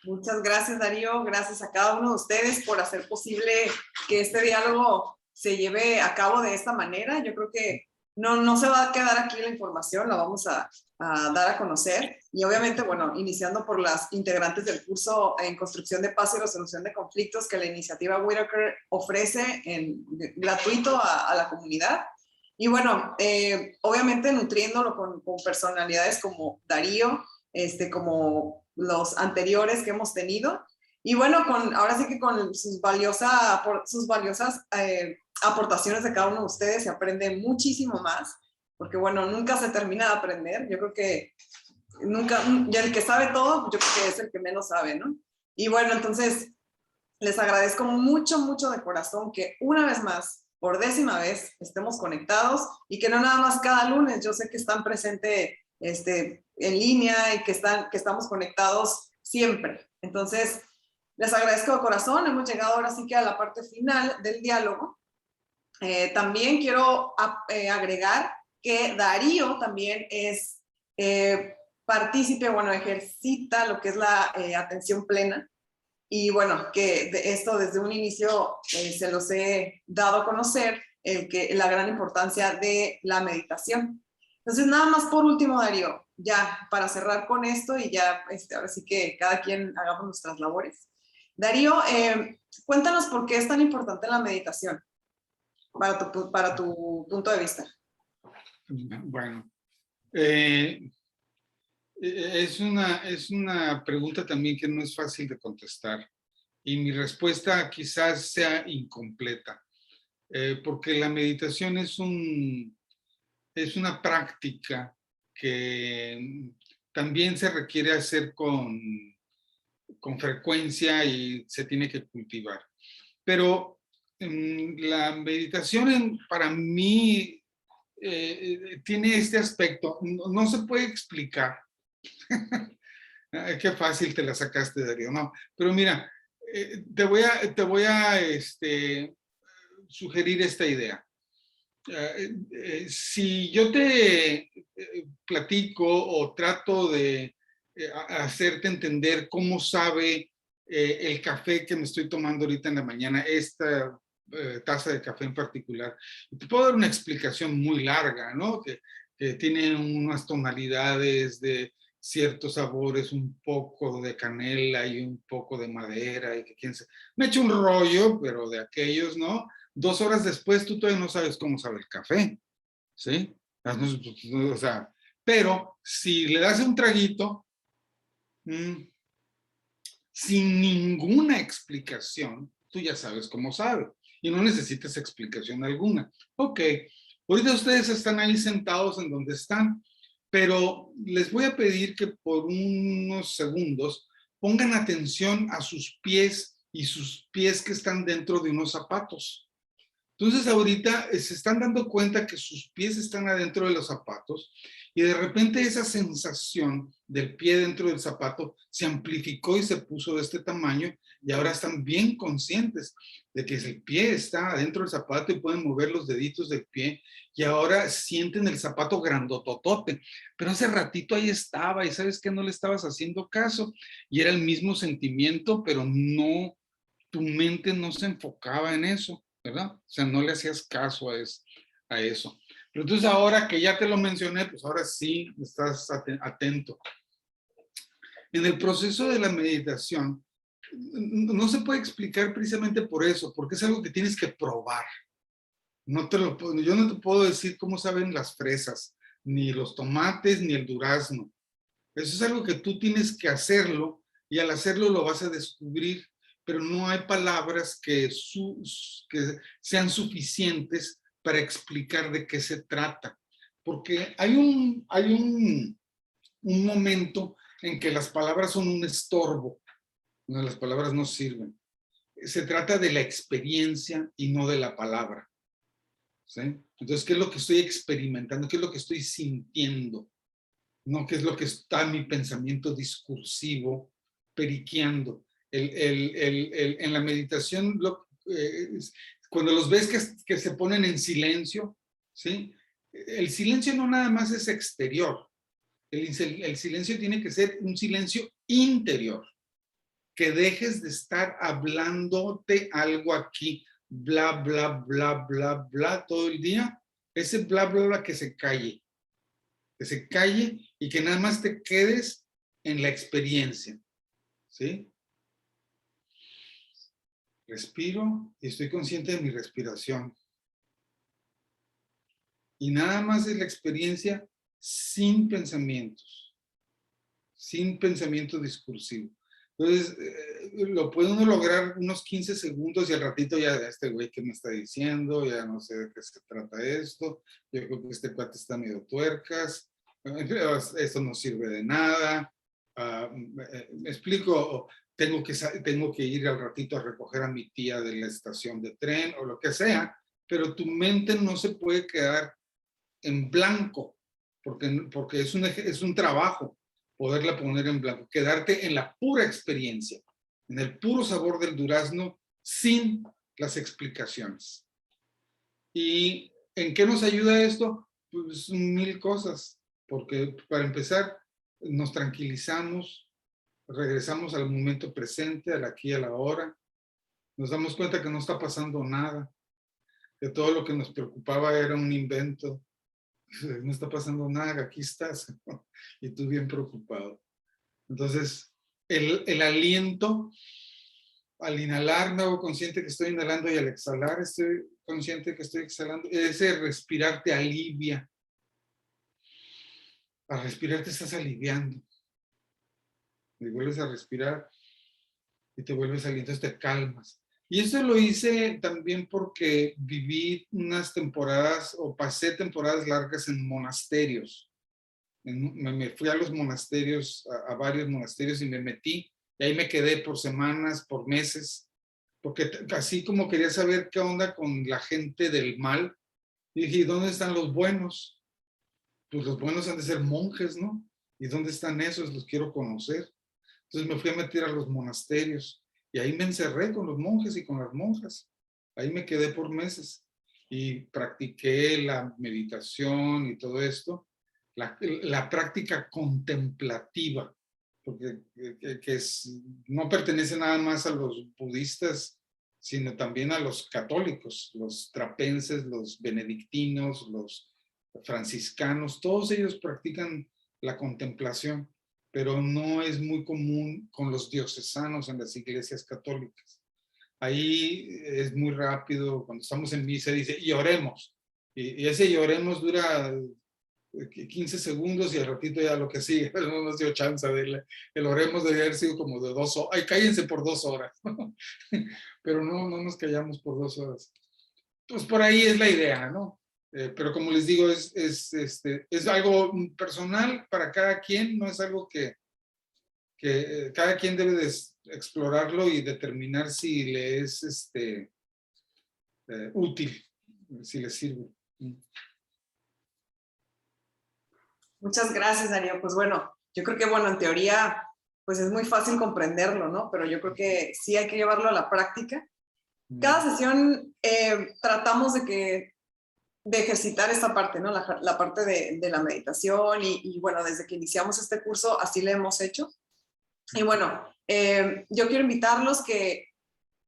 Muchas gracias, Darío. Gracias a cada uno de ustedes por hacer posible que este diálogo se lleve a cabo de esta manera. Yo creo que no se va a quedar aquí la información, la vamos a dar a conocer. Y obviamente, bueno, iniciando por las integrantes del curso en Construcción de Paz y Resolución de Conflictos que la iniciativa Whitaker ofrece gratuito a la comunidad. Y bueno, obviamente nutriéndolo con personalidades como Darío, como los anteriores que hemos tenido. Y bueno, ahora sí que con sus valiosas aportaciones de cada uno de ustedes se aprende muchísimo más, porque bueno, nunca se termina de aprender. Yo creo que y el que sabe todo, yo creo que es el que menos sabe, ¿no? Y bueno, entonces les agradezco mucho, mucho de corazón que una vez más, por 10ª vez, estemos conectados y que no nada más cada lunes, yo sé que están presentes en línea y que estamos conectados siempre. Entonces, les agradezco de corazón. Hemos llegado ahora sí que a la parte final del diálogo. También quiero agregar que Darío también es partícipe, ejercita lo que es la atención plena. Y bueno, que esto desde un inicio se los he dado a conocer, la gran importancia de la meditación. Entonces, nada más por último, Darío, ya para cerrar con esto y ya ahora sí que cada quien hagamos nuestras labores. Darío, cuéntanos por qué es tan importante la meditación para tu punto de vista. Bueno, es una pregunta también que no es fácil de contestar y mi respuesta quizás sea incompleta, porque la meditación es una práctica que también se requiere hacer con frecuencia y se tiene que cultivar. Pero la meditación para mí tiene este aspecto, no se puede explicar. Qué fácil te la sacaste, Darío, no. Pero mira, te voy a sugerir esta idea. Si yo te platico o trato de hacerte entender cómo sabe el café que me estoy tomando ahorita en la mañana, esta taza de café en particular, te puedo dar una explicación muy larga, ¿no? Que tiene unas tonalidades de ciertos sabores, un poco de canela y un poco de madera, y que quién sabe. Me he hecho un rollo, pero de aquellos, ¿no? 2 horas después tú todavía no sabes cómo sabe el café, ¿sí? O sea, pero si le das un traguito, sin ninguna explicación, tú ya sabes cómo sabe y no necesitas explicación alguna. Ok, ahorita ustedes están ahí sentados en donde están, pero les voy a pedir que por unos segundos pongan atención a sus pies y sus pies que están dentro de unos zapatos. Entonces ahorita se están dando cuenta que sus pies están adentro de los zapatos y de repente esa sensación del pie dentro del zapato se amplificó y se puso de este tamaño y ahora están bien conscientes de que el pie está adentro del zapato y pueden mover los deditos del pie y ahora sienten el zapato grandototote. Pero hace ratito ahí estaba y sabes que no le estabas haciendo caso y era el mismo sentimiento, pero no, tu mente no se enfocaba en eso, ¿verdad? O sea, no le hacías caso a eso. Pero entonces ahora que ya te lo mencioné, pues ahora sí estás atento. En el proceso de la meditación, no se puede explicar precisamente por eso, porque es algo que tienes que probar. Yo no te puedo decir cómo saben las fresas, ni los tomates, ni el durazno. Eso es algo que tú tienes que hacerlo y al hacerlo lo vas a descubrir, pero no hay palabras que sean suficientes para explicar de qué se trata. Porque hay un momento en que las palabras son un estorbo, donde las palabras no sirven. Se trata de la experiencia y no de la palabra. ¿Sí? Entonces, ¿qué es lo que estoy experimentando? ¿Qué es lo que estoy sintiendo? No, ¿qué es lo que está en mi pensamiento discursivo periqueando? En la meditación, cuando los ves que se ponen en silencio, ¿sí? El silencio no nada más es exterior. El silencio tiene que ser un silencio interior. Que dejes de estar hablándote algo aquí, bla, bla, bla, bla, bla, todo el día. Ese bla, bla, bla, que se calle. Que se calle y que nada más te quedes en la experiencia. ¿Sí? Respiro y estoy consciente de mi respiración. Y nada más es la experiencia sin pensamientos. Sin pensamiento discursivo. Entonces, lo puede uno lograr unos 15 segundos y al ratito ya, este güey que me está diciendo, ya no sé de qué se trata esto, yo creo que este cuate está medio tuercas, esto no sirve de nada, me explico, tengo que ir al ratito a recoger a mi tía de la estación de tren o lo que sea, pero tu mente no se puede quedar en blanco, porque es un trabajo poderla poner en blanco, quedarte en la pura experiencia, en el puro sabor del durazno, sin las explicaciones. ¿Y en qué nos ayuda esto? Pues mil cosas, porque para empezar, nos tranquilizamos, regresamos al momento presente, al aquí y a la hora, nos damos cuenta que no está pasando nada, que todo lo que nos preocupaba era un invento, no está pasando nada, aquí estás, y tú bien preocupado. Entonces, el aliento, al inhalar me hago consciente que estoy inhalando y al exhalar estoy consciente que estoy exhalando. Ese respirar te alivia. Al respirar te estás aliviando. Y vuelves a respirar y te vuelves aliento, te calmas. Y eso lo hice también porque viví unas temporadas o pasé temporadas largas en monasterios. Me fui a los monasterios, a varios monasterios y me metí. Y ahí me quedé por semanas, por meses, porque así como quería saber qué onda con la gente del mal, y dije, ¿dónde están los buenos? Pues los buenos han de ser monjes, ¿no? ¿Y dónde están esos? Los quiero conocer. Entonces me fui a meter a los monasterios y ahí me encerré con los monjes y con las monjas. Ahí me quedé por meses y practiqué la meditación y todo esto, la práctica contemplativa, porque no pertenece nada más a los budistas, sino también a los católicos, los trapenses, los benedictinos, los franciscanos, todos ellos practican la contemplación, pero no es muy común con los diocesanos en las iglesias católicas. Ahí es muy rápido, cuando estamos en misa dice, y oremos. Y ese y oremos dura 15 segundos y al ratito ya lo que sigue, no nos dio chance de el oremos debe haber sido como de 2 horas. Ay, cállense por 2 horas. Pero no nos callamos por 2 horas. Pues por ahí es la idea, ¿no? Pero como les digo, es algo personal para cada quien, no es algo que cada quien debe de explorarlo y determinar si le es útil si les sirve. Muchas gracias, Darío. Pues bueno, yo creo que, bueno, en teoría, pues es muy fácil comprenderlo, ¿no? Pero yo creo que sí hay que llevarlo a la práctica. Cada sesión tratamos de ejercitar esta parte, ¿no? La parte de la meditación y bueno, desde que iniciamos este curso así lo hemos hecho. Y bueno, yo quiero invitarlos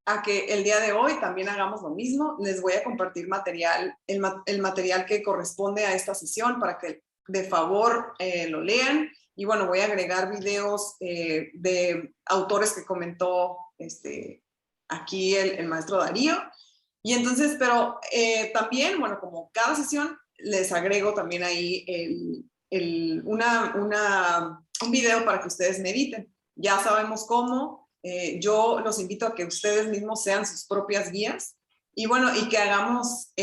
a que el día de hoy también hagamos lo mismo. Les voy a compartir material, el material que corresponde a esta sesión para que de favor lo lean. Y bueno, voy a agregar videos de autores que comentó aquí el maestro Darío. Y entonces, pero también, bueno, como cada sesión, les agrego también ahí un video para que ustedes mediten. Ya sabemos cómo. Yo los invito a que ustedes mismos sean sus propias guías y bueno, y que hagamos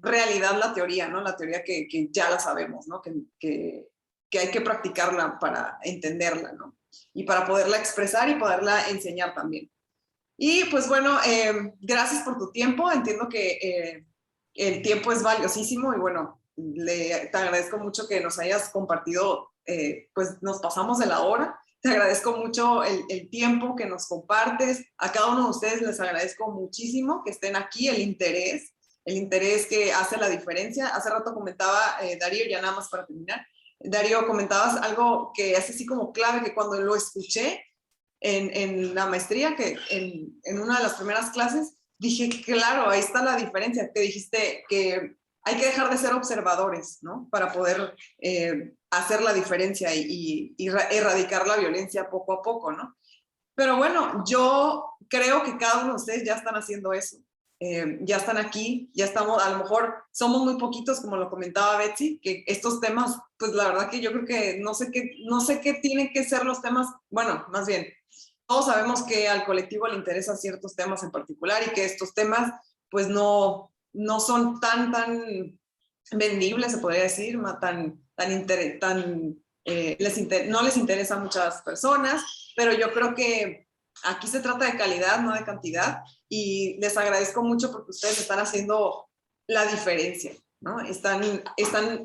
realidad la teoría, ¿no? La teoría que ya la sabemos, ¿no? Que hay que practicarla para entenderla, ¿no? Y para poderla expresar y poderla enseñar también. Y pues bueno, gracias por tu tiempo. Entiendo que el tiempo es valiosísimo y bueno, te agradezco mucho que nos hayas compartido, pues nos pasamos de la hora. Te agradezco mucho el tiempo que nos compartes. A cada uno de ustedes les agradezco muchísimo que estén aquí, el interés que hace la diferencia. Hace rato comentaba Darío, ya nada más para terminar. Darío, comentabas algo que es así como clave, que cuando lo escuché en la maestría, que en una de las primeras clases, dije, claro, ahí está la diferencia. Te dijiste que hay que dejar de ser observadores, ¿no? Para poder hacer la diferencia y erradicar la violencia poco a poco, ¿no? Pero bueno, yo creo que cada uno de ustedes ya están haciendo eso. Ya están aquí, ya estamos, a lo mejor somos muy poquitos, como lo comentaba Betsy, que estos temas, pues la verdad que yo creo que no sé qué tienen que ser los temas, bueno, más bien, todos sabemos que al colectivo le interesan ciertos temas en particular y que estos temas, pues no son tan vendibles, se podría decir, no les interesa a muchas personas, pero yo creo que aquí se trata de calidad, no de cantidad, y les agradezco mucho porque ustedes están haciendo la diferencia, ¿no? Están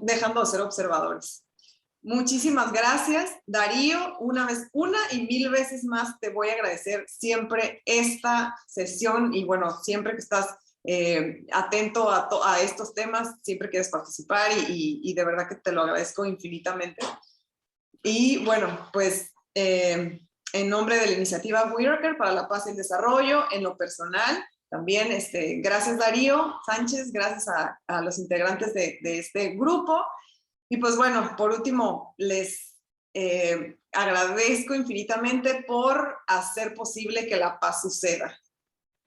dejando de ser observadores. Muchísimas gracias, Darío. Una y mil veces más te voy a agradecer siempre esta sesión y bueno, siempre que estás atento a estos temas, siempre quieres participar y de verdad que te lo agradezco infinitamente. Y bueno, pues en nombre de la iniciativa Whitaker para la Paz y el Desarrollo, en lo personal, también gracias Darío Sánchez, gracias a los integrantes de este grupo. Y pues bueno, por último, les agradezco infinitamente por hacer posible que la paz suceda.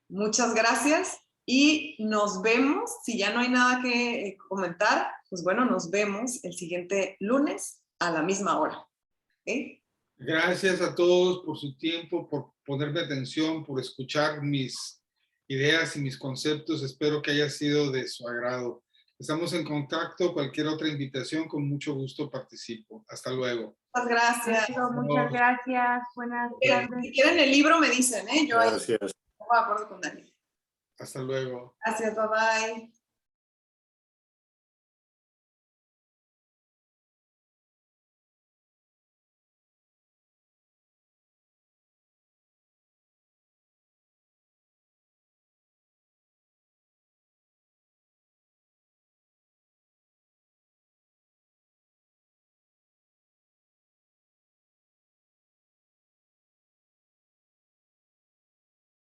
Muchas gracias. Y nos vemos, si ya no hay nada que comentar, pues bueno, nos vemos el siguiente lunes a la misma hora. ¿Okay? Gracias a todos por su tiempo, por ponerme atención, por escuchar mis ideas y mis conceptos. Espero que haya sido de su agrado. Estamos en contacto. Cualquier otra invitación, con mucho gusto participo. Hasta luego. Muchas gracias. Muchas gracias. Buenas tardes. Si quieren el libro, me dicen, ¿eh? Yo Gracias. ahí estoy de acuerdo con Daniel. Hasta luego. Gracias, bye bye.